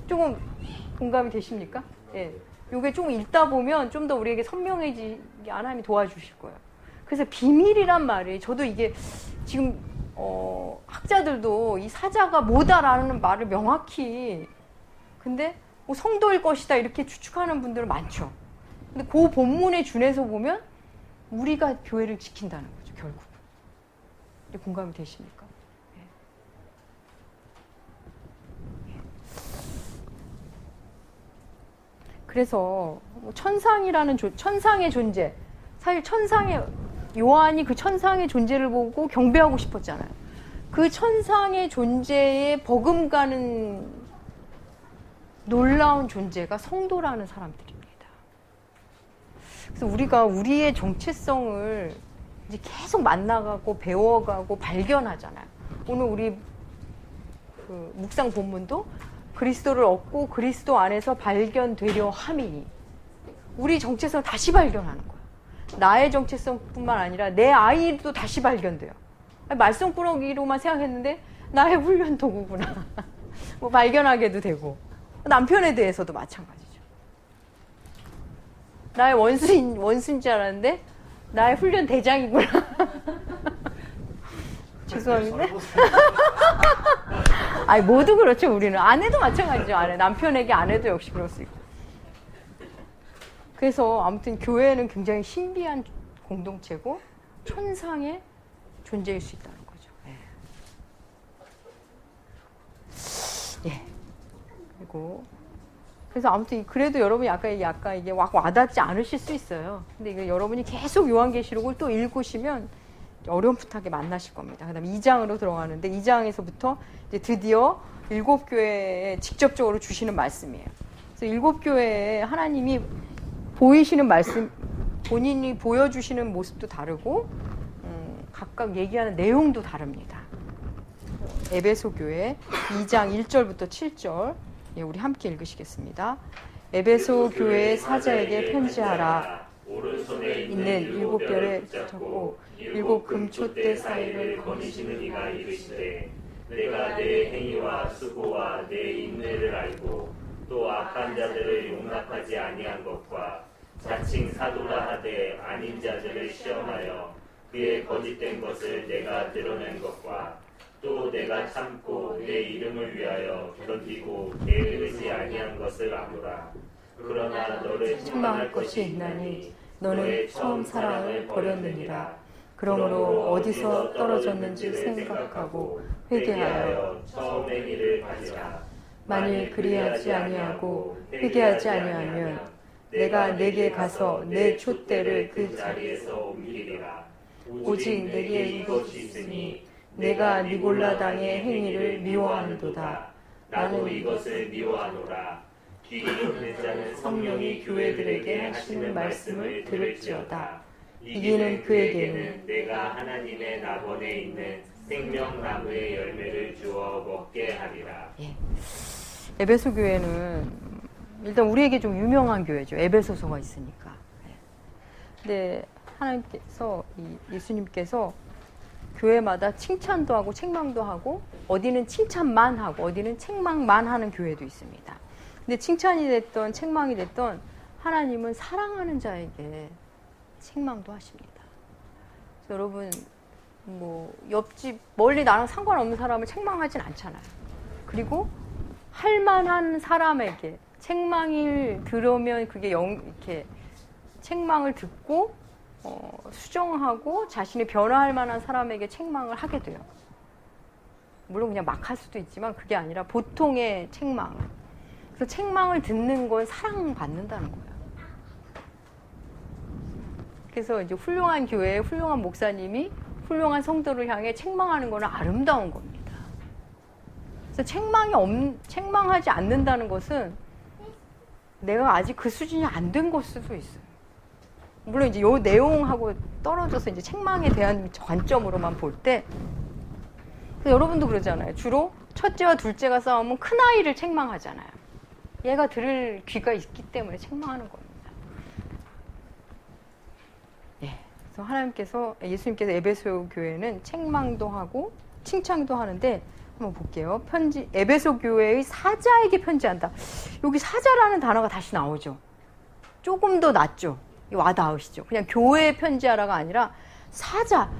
조금 공감이 되십니까? 예. 요게 조금 읽다 보면 좀 더 우리에게 선명해지게 하나님이 도와주실 거예요. 그래서 비밀이란 말이 저도 이게 지금 학자들도 이 사자가 뭐다라는 말을 명확히 근데 뭐 성도일 것이다 이렇게 추측하는 분들은 많죠. 근데 그 본문에 준해서 보면 우리가 교회를 지킨다는 거죠, 결국은. 공감이 되십니까? 그래서 천상의 존재, 사실 요한이 그 천상의 존재를 보고 경배하고 싶었잖아요. 그 천상의 존재에 버금가는 놀라운 존재가 성도라는 사람들입니다. 그래서 우리가 우리의 정체성을 이제 계속 만나가고 배워가고 발견하잖아요. 오늘 우리 그 묵상 본문도 그리스도를 얻고 그리스도 안에서 발견되려 함이니 우리 정체성을 다시 발견하는 거예요. 나의 정체성뿐만 아니라 내 아이도 다시 발견돼요. 말썽꾸러기로만 생각했는데 나의 훈련 도구구나. 뭐 발견하게도 되고 남편에 대해서도 마찬가지죠. 나의 원수인 줄 알았는데 나의 훈련 대장이구나. 죄송합니다. 아니 모두 그렇죠. 우리는 아내도 마찬가지죠. 남편에게 아내도 역시 그럴 수 있고. 그래서 아무튼 교회는 굉장히 신비한 공동체고 천상의 존재일 수 있다는 거죠. 예. 그리고 그래서 아무튼 그래도 여러분이 약간 이게 와닿지 않으실 수 있어요. 근데 이거 여러분이 계속 요한계시록을 또 읽으시면 어렴풋하게 만나실 겁니다. 그다음에 2장으로 들어가는데 2장에서부터 이제 드디어 7교회에 직접적으로 주시는 말씀이에요. 그래서 7교회에 하나님이 보이시는 말씀, 본인이 보여주시는 모습도 다르고 각각 얘기하는 내용도 다릅니다. 에베소 교회 2장 1절부터 7절 우리 함께 읽으시겠습니다. 에베소 교회 사자에게 편지하라. 오른손에 있는 7별에 붙잡고 7 금촛대 사이를 거니시는 이가 이르시되 내가 내 행위와 수고와 내 인내를 알고 또 악한 자들을 용납하지 아니한 것과 자칭 사도라 하되 아닌 자들을 시험하여 그의 거짓된 것을 내가 드러낸 것과 또 내가 참고 내 이름을 위하여 견디고 게으르지 아니한 것을 아노라. 그러나 너를 책망할 것이 있나니 너의 처음 사랑을 버렸느니라. 그러므로 어디서 떨어졌는지 생각하고 회개하여 처음의 일을 가지라. 만일 그리하지 아니하고 회개하지 아니하면 내가 내게 가서 내 촛대를 그 자리에서 옮기리라. 오직 내게 이것이 있으니 내가 니골라당의 행위를 미워하는도다. 나도 이것을 미워하노라. 귀 있는 자는 성령이 교회들에게 하시는 말씀을 들을지어다. 이기는 그에게는 내가 하나님의 낙원에 있는 생명나무의 열매를 주어 먹게 하리라. 에베소 교회는 일단 우리에게 좀 유명한 교회죠. 에베소서가 있으니까. 근데 하나님께서 예수님께서 교회마다 칭찬도 하고 책망도 하고 어디는 칭찬만 하고 어디는 책망만 하는 교회도 있습니다. 근데 칭찬이 됐던 책망이 됐던 하나님은 사랑하는 자에게 책망도 하십니다. 여러분 뭐 옆집 멀리 나랑 상관없는 사람을 책망하진 않잖아요. 그리고 할 만한 사람에게 책망을 들으면 그게 이렇게 책망을 듣고 수정하고 자신이 변화할 만한 사람에게 책망을 하게 돼요. 물론 그냥 막 할 수도 있지만 그게 아니라 보통의 책망. 그래서 책망을 듣는 건 사랑받는다는 거예요. 그래서 이제 훌륭한 교회에 훌륭한 목사님이 훌륭한 성도를 향해 책망하는 거는 아름다운 겁니다. 그래서 책망하지 않는다는 것은 내가 아직 그 수준이 안 된 걸 수도 있어요. 물론 이제 요 내용하고 떨어져서 이제 책망에 대한 관점으로만 볼 때, 여러분도 그러잖아요. 주로 첫째와 둘째가 싸우면 큰 아이를 책망하잖아요. 얘가 들을 귀가 있기 때문에 책망하는 겁니다. 그래서 하나님께서 예수님께서 에베소 교회는 책망도 하고 칭찬도 하는데 한번 볼게요. 에베소 교회의 사자에게 편지한다. 여기 사자라는 단어가 다시 나오죠. 조금 더 낫죠. 와닿으시죠. 그냥 교회에 편지하라가 아니라 사자,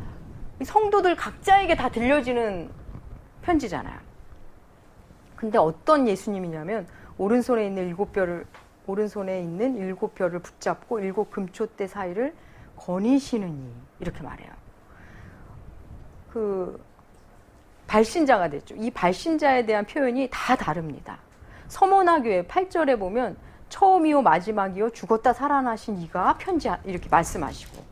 성도들 각자에게 다 들려지는 편지잖아요. 근데 어떤 예수님이냐면 오른손에 있는 7별을 붙잡고 7 금촛대 사이를 거니시느니 이렇게 말해요. 그 발신자가 됐죠. 이 발신자에 대한 표현이 다 다릅니다. 서모나 교회 8절에 보면 처음이요 마지막이요 죽었다 살아나신 이가 편지 이렇게 말씀하시고,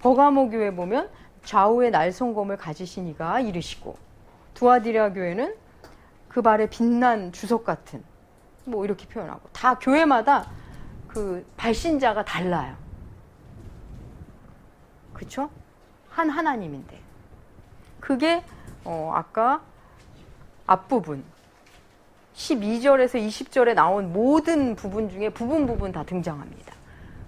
버가모 교회 보면 좌우의 날성검을 가지신 이가 이르시고, 두아디라 교회는 그 발에 빛난 주석 같은 뭐 이렇게 표현하고, 다 교회마다 그 발신자가 달라요. 그렇죠? 한 하나님인데 그게 아까 앞부분 12절에서 20절에 나온 모든 부분 중에 부분 다 등장합니다.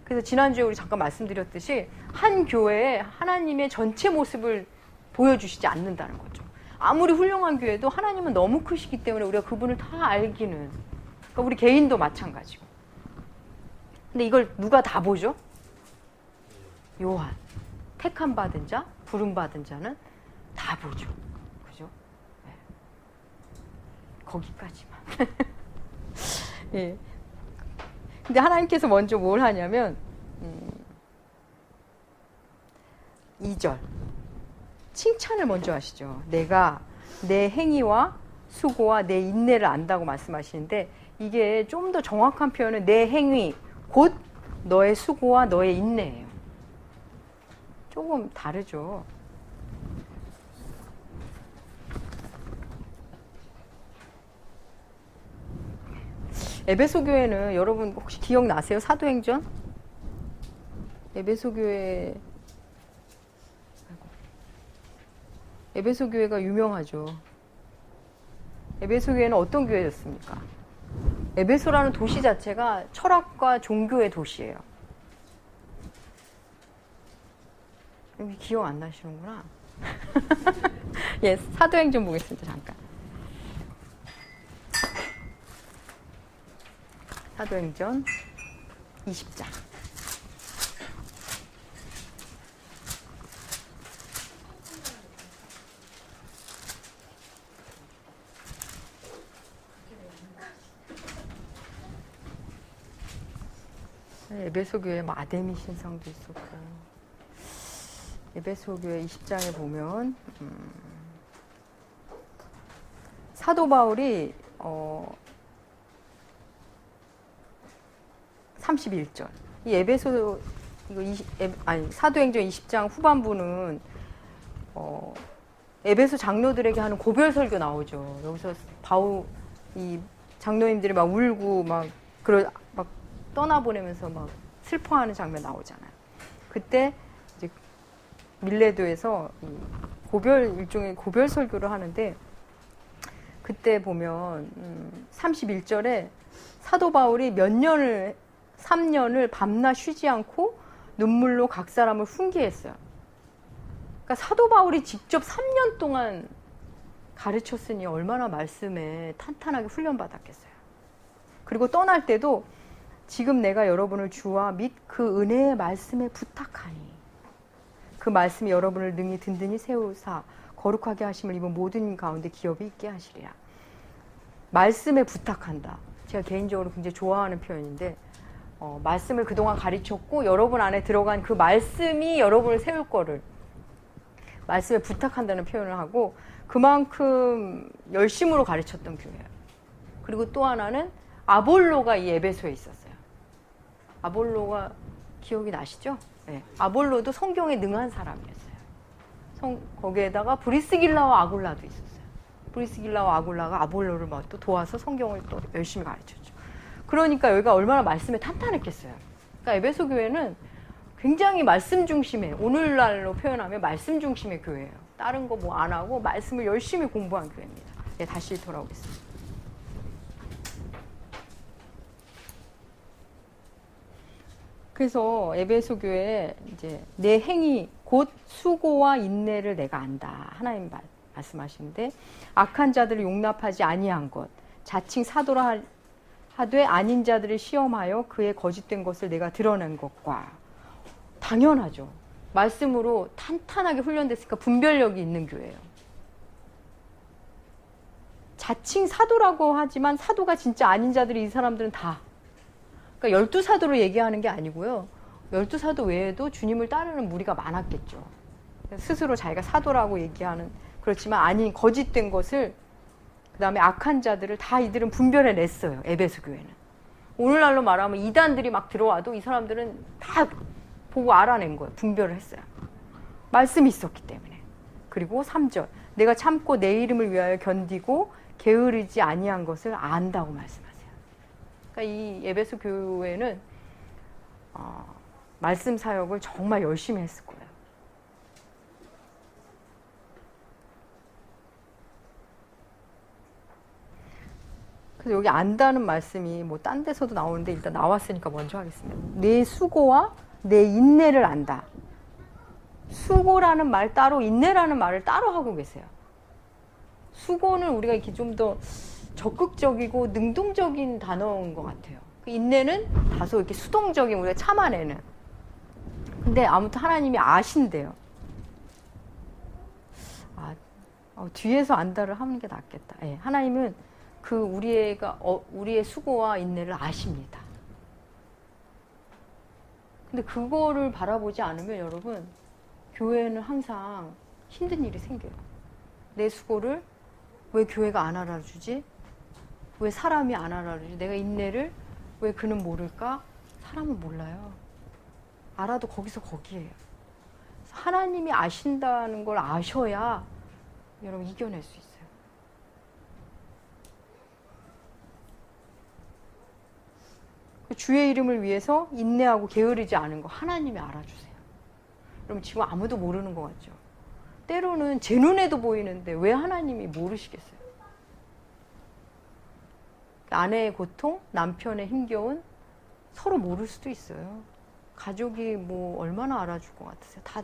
그래서 지난주에 우리 잠깐 말씀드렸듯이 한 교회에 하나님의 전체 모습을 보여주시지 않는다는 거죠. 아무리 훌륭한 교회도 하나님은 너무 크시기 때문에 우리가 그분을 다 알기는, 그러니까 우리 개인도 마찬가지고. 근데 이걸 누가 다 보죠? 요한. 택함 받은 자, 부름 받은 자는 다 보죠. 그죠? 네. 거기까지만. 예. 근데 하나님께서 먼저 뭘 하냐면 2절 칭찬을 먼저 하시죠. 내가 내 행위와 수고와 내 인내를 안다고 말씀하시는데, 이게 좀 더 정확한 표현은 내 행위 곧 너의 수고와 너의 인내예요. 조금 다르죠. 에베소 교회는 여러분 혹시 기억나세요? 사도행전? 에베소 교회가 유명하죠. 에베소 교회는 어떤 교회였습니까? 에베소라는 도시 자체가 철학과 종교의 도시예요. 기억 안 나시는구나. 예, 사도행전 보겠습니다. 잠깐. 사도행전 20장. 에베소 교회 뭐 아데미 신성도 있었고, 에베소 교회 20장에 보면 사도 바울이 31절. 이 에베소 사도행전 20장 후반부는 에베소 장로들에게 하는 고별 설교 나오죠. 여기서 이 장로님들이 막 울고 막 떠나보내면서 막 슬퍼하는 장면 나오잖아요. 그때 이제 밀레도에서 일종의 고별 설교를 하는데, 그때 보면 31절에 사도 바울이 3년을 밤낮 쉬지 않고 눈물로 각 사람을 훈계했어요. 그러니까 사도 바울이 직접 3년 동안 가르쳤으니 얼마나 말씀에 탄탄하게 훈련받았겠어요. 그리고 떠날 때도 지금 내가 여러분을 주와 및 그 은혜의 말씀에 부탁하니 그 말씀이 여러분을 능히 든든히 세우사 거룩하게 하심을 입은 모든 가운데 기업이 있게 하시리라. 말씀에 부탁한다. 제가 개인적으로 굉장히 좋아하는 표현인데, 말씀을 그동안 가르쳤고 여러분 안에 들어간 그 말씀이 여러분을 세울 거를 말씀에 부탁한다는 표현을 하고, 그만큼 열심으로 가르쳤던 교회예요. 그리고 또 하나는 아볼로가 이 에베소에 있었어요. 아볼로가 기억이 나시죠? 네. 아볼로도 성경에 능한 사람이었어요. 거기에다가 브리스길라와 아굴라도 있었어요. 브리스길라와 아굴라가 아볼로를 또 도와서 성경을 또 열심히 가르쳤죠. 그러니까 여기가 얼마나 말씀에 탄탄했겠어요. 그러니까 에베소 교회는 굉장히 말씀 중심의, 오늘날로 표현하면 말씀 중심의 교회예요. 다른 거 뭐 안 하고 말씀을 열심히 공부한 교회입니다. 네, 다시 돌아오겠습니다. 그래서 에베소 교회에 이제 내 행위 곧 수고와 인내를 내가 안다. 하나님 말씀하시는데, 악한 자들을 용납하지 아니한 것, 자칭 사도라 하되 아닌 자들을 시험하여 그의 거짓된 것을 내가 드러낸 것과, 당연하죠. 말씀으로 탄탄하게 훈련됐으니까 분별력이 있는 교회예요. 자칭 사도라고 하지만 사도가 진짜 아닌 자들이 이 사람들은 다, 그러니까 12사도로 얘기하는 게 아니고요. 12사도 외에도 주님을 따르는 무리가 많았겠죠. 스스로 자기가 사도라고 얘기하는, 그렇지만 아닌 거짓된 것을, 그 다음에 악한 자들을 다 이들은 분별해냈어요. 에베소 교회는. 오늘날로 말하면 이단들이 막 들어와도 이 사람들은 다 보고 알아낸 거예요. 분별을 했어요. 말씀이 있었기 때문에. 그리고 3절. 내가 참고 내 이름을 위하여 견디고 게으르지 아니한 것을 안다고 말씀하세요. 그러니까 이 에베소 교회는 말씀 사역을 정말 열심히 했을 거예요. 그래서 여기 안다는 말씀이 뭐 딴 데서도 나오는데 일단 나왔으니까 먼저 하겠습니다. 내 수고와 내 인내를 안다. 수고라는 말 따로 인내라는 말을 따로 하고 계세요. 수고는 우리가 이렇게 좀 더 적극적이고 능동적인 단어인 것 같아요. 그 인내는 다소 이렇게 수동적인 우리가 참아내는. 근데 아무튼 하나님이 아신대요. 뒤에서 안다를 하는 게 낫겠다. 예, 하나님은 그 우리의 수고와 인내를 아십니다. 근데 그거를 바라보지 않으면 여러분 교회는 항상 힘든 일이 생겨요. 내 수고를 왜 교회가 안 알아주지? 왜 사람이 안 알아주지? 내가 인내를 왜 그는 모를까? 사람은 몰라요. 알아도 거기서 거기에요. 하나님이 아신다는 걸 아셔야 여러분 이겨낼 수 있어요. 주의 이름을 위해서 인내하고 게으르지 않은 거 하나님이 알아주세요. 여러분 지금 아무도 모르는 것 같죠? 때로는 제 눈에도 보이는데 왜 하나님이 모르시겠어요? 아내의 고통, 남편의 힘겨운 서로 모를 수도 있어요. 가족이 뭐 얼마나 알아줄 것 같으세요? 다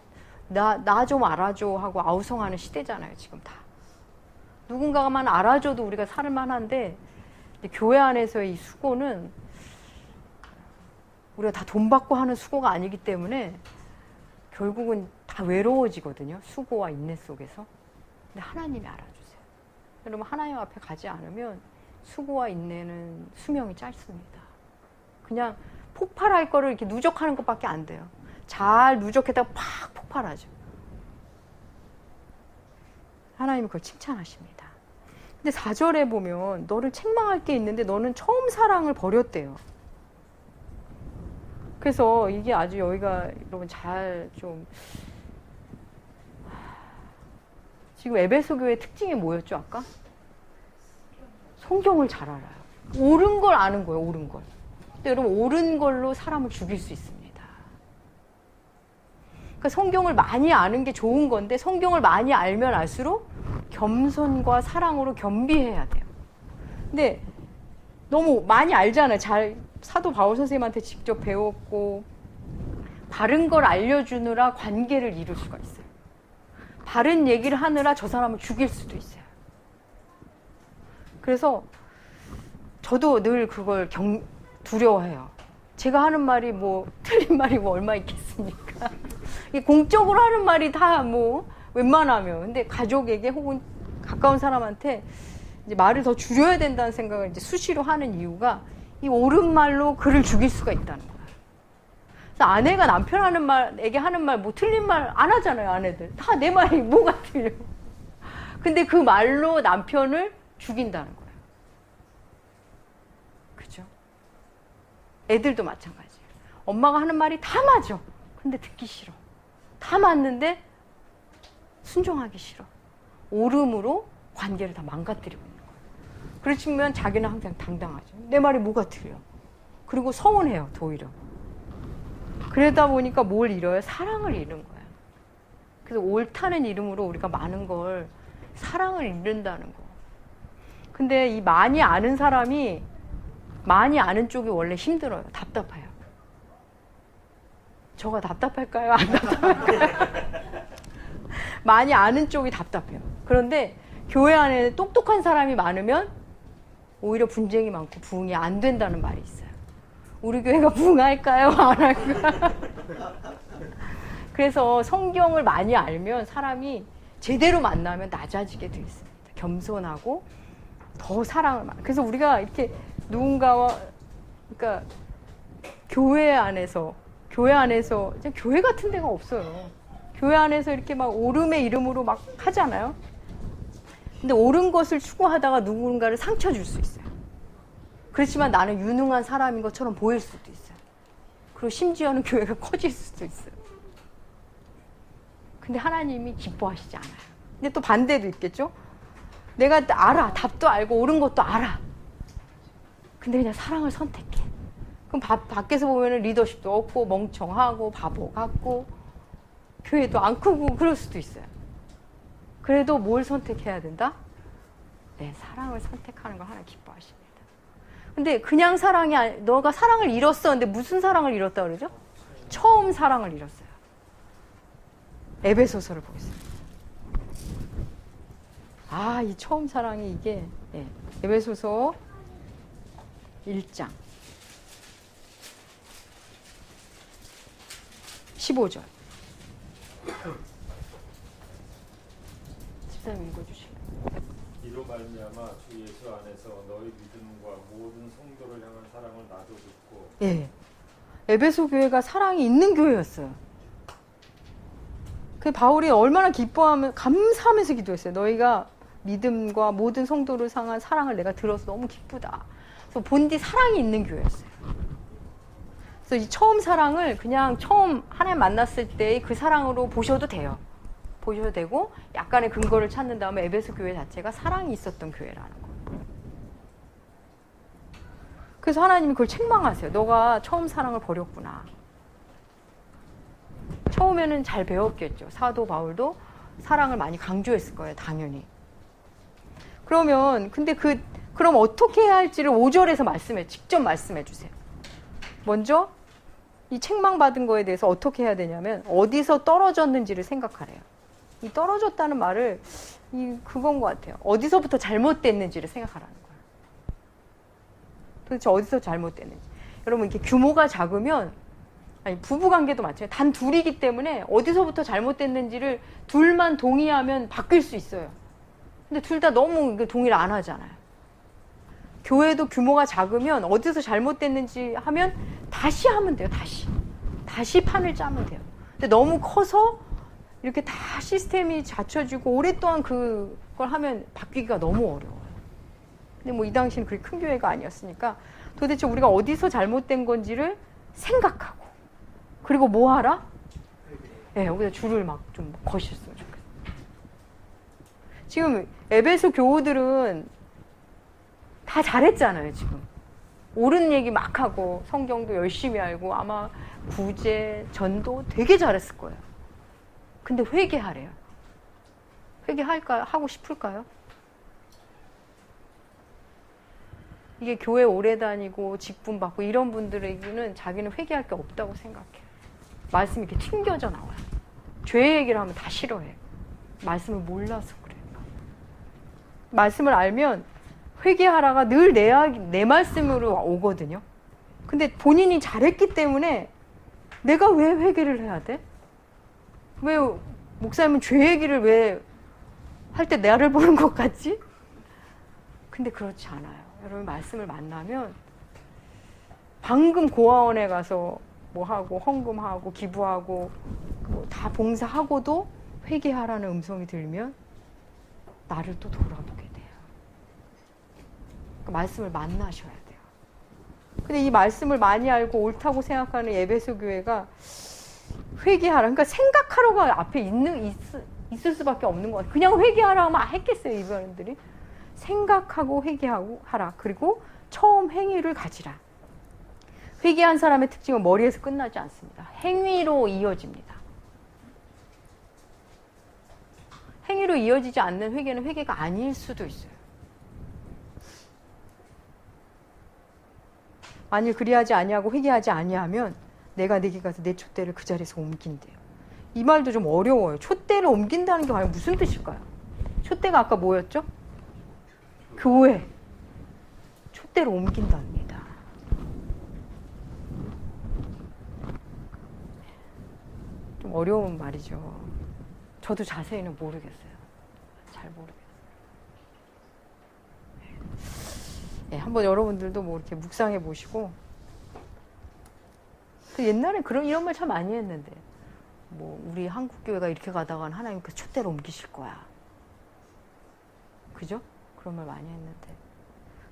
나 좀 알아줘 하고 아우성하는 시대잖아요, 지금 다. 누군가만 알아줘도 우리가 살만한데 교회 안에서의 이 수고는 우리가 다 돈 받고 하는 수고가 아니기 때문에 결국은 다 외로워지거든요. 수고와 인내 속에서. 근데 하나님이 알아주세요. 여러분 하나님 앞에 가지 않으면 수고와 인내는 수명이 짧습니다. 그냥 폭발할 거를 이렇게 누적하는 것밖에 안 돼요. 잘 누적했다가 팍 폭발하죠. 하나님은 그걸 칭찬하십니다. 근데 4절에 보면 너를 책망할 게 있는데 너는 처음 사랑을 버렸대요. 그래서 이게 아주 여기가 여러분 잘 좀 지금 에베소 교회의 특징이 뭐였죠 아까? 성경을 잘 알아요. 옳은 걸 아는 거예요. 옳은 걸. 근데 여러분 옳은 걸로 사람을 죽일 수 있습니다. 그러니까 성경을 많이 아는 게 좋은 건데 성경을 많이 알면 알수록 겸손과 사랑으로 겸비해야 돼요. 근데 너무 많이 알잖아요. 잘 사도 바울 선생님한테 직접 배웠고 바른 걸 알려주느라 관계를 이룰 수가 있어요. 바른 얘기를 하느라 저 사람을 죽일 수도 있어요. 그래서 저도 늘 그걸 두려워해요. 제가 하는 말이 뭐 틀린 말이 뭐 얼마 있겠습니까? 공적으로 하는 말이 다 뭐 웬만하면. 근데 가족에게 혹은 가까운 사람한테 이제 말을 더 줄여야 된다는 생각을 이제 수시로 하는 이유가 이 옳은 말로 그를 죽일 수가 있다는 거예요. 그래서 아내가 남편에게 하는 말, 뭐 틀린 말 안 하잖아요, 아내들. 다 내 말이 뭐가 틀려. 근데 그 말로 남편을 죽인다는 거예요. 그죠? 애들도 마찬가지예요. 엄마가 하는 말이 다 맞아. 근데 듣기 싫어. 다 맞는데 순종하기 싫어. 옳음으로 관계를 다 망가뜨리고 있는 거예요. 그렇지만 자기는 항상 당당하죠. 내 말이 뭐가 틀려. 그리고 서운해요, 더 오히려. 그러다 보니까 뭘 잃어요? 사랑을 잃은 거예요. 그래서 옳다는 이름으로 우리가 많은 걸 사랑을 잃는다는 거. 근데 이 많이 아는 사람이 많이 아는 쪽이 원래 힘들어요. 답답해요. 저가 답답할까요? 안 답답할까요? 많이 아는 쪽이 답답해요. 그런데 교회 안에 똑똑한 사람이 많으면 오히려 분쟁이 많고 부흥이 안 된다는 말이 있어요. 우리 교회가 부흥할까요? 안 할까요? 그래서 성경을 많이 알면 사람이 제대로 만나면 낮아지게 되어 있습니다. 겸손하고 더 사랑을 그래서 우리가 이렇게 누군가와 그러니까 교회 안에서 교회 같은 데가 없어요. 교회 안에서 이렇게 막 옳음의 이름으로 막 하잖아요. 근데 옳은 것을 추구하다가 누군가를 상처 줄 수 있어요. 그렇지만 나는 유능한 사람인 것처럼 보일 수도 있어요. 그리고 심지어는 교회가 커질 수도 있어요. 근데 하나님이 기뻐하시지 않아요. 근데 또 반대도 있겠죠? 내가 알아. 답도 알고 옳은 것도 알아. 근데 그냥 사랑을 선택해. 그럼 밖에서 보면 리더십도 없고 멍청하고 바보 같고 교회도 안 크고 그럴 수도 있어요. 그래도 뭘 선택해야 된다? 네, 사랑을 선택하는 걸 하나님 기뻐하십니다. 근데 그냥 사랑이 아니, 너가 사랑을 잃었어. 근데 무슨 사랑을 잃었다 그러죠? 처음 사랑을 잃었어요. 에베소서를 보겠습니다. 아, 이 처음 사랑이 이게 에베소서 1장 15절. 집사님 읽어주실래요? 이로 말미암아 주 예수 안에서 너희 믿음과 모든 성도를 향한 사랑을 나도 듣고 예. 에베소 교회가 사랑이 있는 교회였어요. 그 바울이 얼마나 기뻐하면 감사하면서 기도했어요. 너희가 믿음과 모든 성도를 향한 사랑을 내가 들어서 너무 기쁘다. 그래서 본디 사랑이 있는 교회였어요. 그래서 이 처음 사랑을 그냥 처음 하나님 만났을 때의 그 사랑으로 보셔도 돼요. 보셔도 되고 약간의 근거를 찾는 다음에 에베소 교회 자체가 사랑이 있었던 교회라는 거예요. 그래서 하나님이 그걸 책망하세요. 너가 처음 사랑을 버렸구나. 처음에는 잘 배웠겠죠. 사도 바울도 사랑을 많이 강조했을 거예요. 당연히. 그러면 근데 그럼 어떻게 해야 할지를 5절에서 직접 말씀해 주세요. 먼저 이 책망받은 거에 대해서 어떻게 해야 되냐면 어디서 떨어졌는지를 생각하래요. 이 떨어졌다는 말을 그건 것 같아요. 어디서부터 잘못됐는지를 생각하라는 거예요. 도대체 어디서 잘못됐는지. 여러분 이렇게 규모가 작으면 부부관계도 마찬가지예요. 단 둘이기 때문에 어디서부터 잘못됐는지를 둘만 동의하면 바뀔 수 있어요. 근데 둘 다 너무 동의를 안 하잖아요. 교회도 규모가 작으면 어디서 잘못됐는지 하면 다시 하면 돼요. 다시 판을 짜면 돼요. 근데 너무 커서 이렇게 다 시스템이 갖춰지고 오랫동안 그걸 하면 바뀌기가 너무 어려워요. 근데 뭐 이 당시는 그렇게 큰 교회가 아니었으니까 도대체 우리가 어디서 잘못된 건지를 생각하고 그리고 뭐 하라? 네, 여기다 줄을 막 좀 거셨으면 좋겠어요. 지금 에베소 교우들은 다 잘했잖아요, 지금. 옳은 얘기 막 하고 성경도 열심히 알고 아마 구제, 전도 되게 잘했을 거예요. 근데 회개하래요. 하고 싶을까요? 이게 교회 오래 다니고 직분 받고 이런 분들에게는 자기는 회개할 게 없다고 생각해요. 말씀이 이렇게 튕겨져 나와요. 죄 얘기를 하면 다 싫어해요. 말씀을 몰라서 그래요. 말씀을 알면 회개하라가 늘 내 말씀으로 오거든요. 근데 본인이 잘했기 때문에 내가 왜 회개를 해야 돼? 왜 목사님은 죄 얘기를 왜 할 때 나를 보는 것 같지? 근데 그렇지 않아요. 여러분 말씀을 만나면 방금 고아원에 가서 뭐 하고 헌금하고 기부하고 뭐 다 봉사하고도 회개하라는 음성이 들면 나를 또 돌아보게 돼요. 그러니까 말씀을 만나셔야 돼요. 근데 이 말씀을 많이 알고 옳다고 생각하는 에베소 교회가 회개하라. 그러니까 생각하라가 앞에 있을 수밖에 없는 것 같아요. 그냥 회개하라 하면 했겠어요, 이분들이. 생각하고 회개하고 하라. 그리고 처음 행위를 가지라. 회개한 사람의 특징은 머리에서 끝나지 않습니다. 행위로 이어집니다. 행위로 이어지지 않는 회개는 회개가 아닐 수도 있어요. 만일 그리하지 아니하고 회개하지 아니하면 내가 내게 가서 내 촛대를 그 자리에서 옮긴대요. 이 말도 좀 어려워요. 촛대를 옮긴다는 게 과연 무슨 뜻일까요? 촛대가 아까 뭐였죠? 교회. 촛대를 옮긴답니다. 좀 어려운 말이죠. 저도 자세히는 모르겠어요. 잘 모르겠어요. 네, 한번 여러분들도 뭐 이렇게 묵상해 보시고. 옛날에 이런 말 참 많이 했는데, 뭐 우리 한국 교회가 이렇게 가다가는 하나님께서 촛대를 옮기실 거야. 그죠? 그런 말 많이 했는데.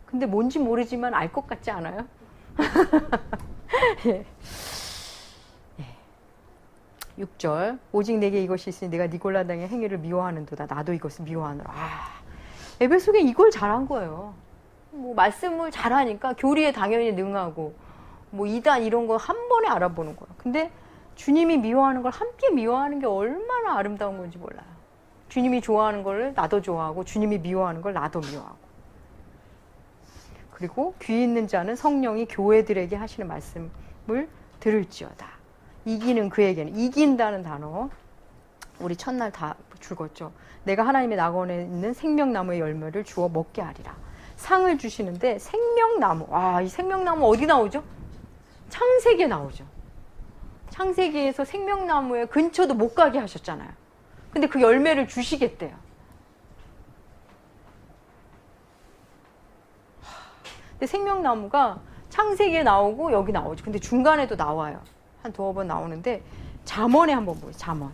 근데 뭔지 모르지만 알 것 같지 않아요? 예. 6절 오직 내게 이것이 있으니 내가 니골라당의 행위를 미워하는도다. 나도 이것을 미워하노라. 에베소에 이걸 잘한 거예요. 뭐 말씀을 잘하니까 교리에 당연히 능하고 뭐 이단 이런 거 한 번에 알아보는 거예요. 근데 주님이 미워하는 걸 함께 미워하는 게 얼마나 아름다운 건지 몰라요. 주님이 좋아하는 걸 나도 좋아하고 주님이 미워하는 걸 나도 미워하고. 그리고 귀 있는 자는 성령이 교회들에게 하시는 말씀을 들을지어다. 이기는 그에게는, 이긴다는 단어 우리 첫날 다 죽었죠. 내가 하나님의 낙원에 있는 생명나무의 열매를 주어 먹게 하리라. 상을 주시는데 생명나무, 이 생명나무 어디 나오죠? 창세기에 나오죠. 창세기에서 생명나무의 근처도 못 가게 하셨잖아요. 근데 그 열매를 주시겠대요. 근데 생명나무가 창세기에 나오고 여기 나오죠. 근데 중간에도 나와요. 한 두어 번 나오는데 잠언에 한번 보세요. 잠언.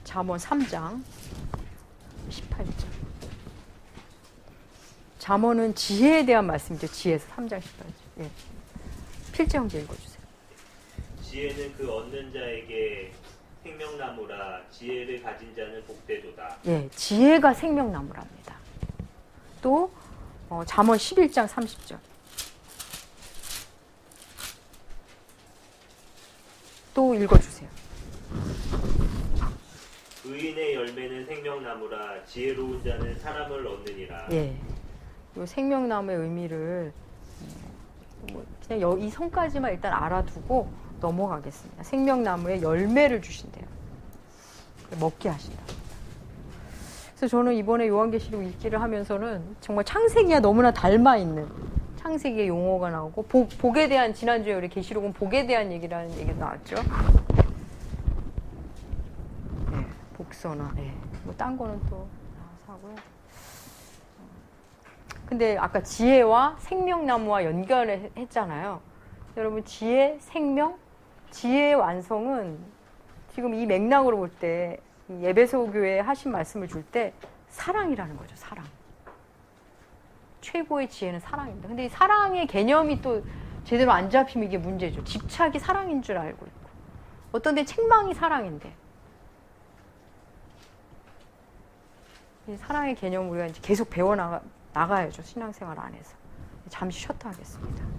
잠언 3장 18절. 잠언은 지혜에 대한 말씀이죠. 지혜에서 3장 18절. 예. 필재 형제 읽어주세요. 지혜는 그 얻는 자에게 생명나무라. 지혜를 가진 자는 복되도다. 예, 지혜가 생명나무랍니다. 또 잠언 11장 30절. 또 읽어주세요. 의인의 열매는 생명나무라. 지혜로운 자는 사람을 얻느니라. 예, 이 생명나무의 의미를 그냥 이 성까지만 일단 알아두고 넘어가겠습니다. 생명나무의 열매를 주신대요. 먹게 하신다. 그래서 저는 이번에 요한계시록 읽기를 하면서는 정말 창세기와 너무나 닮아 있는 창세기의 용어가 나오고 복에 대한, 지난주에 우리 계시록은 복에 대한 얘기라는 얘기가 나왔죠. 네, 복서나 뭐 딴 거는 또 나와서 하고요. 근데 아까 지혜와 생명나무와 연결을 했잖아요. 여러분, 지혜, 생명, 지혜의 완성은 지금 이 맥락으로 볼 때 에베소 교회에 하신 말씀을 줄 때 사랑이라는 거죠. 사랑. 최고의 지혜는 사랑입니다. 근데 이 사랑의 개념이 또 제대로 안 잡히면 이게 문제죠. 집착이 사랑인 줄 알고 있고, 어떤 데 책망이 사랑인데, 이 사랑의 개념을 우리가 이제 계속 배워나가야죠. 신앙생활 안에서. 잠시 쉬었다 하겠습니다.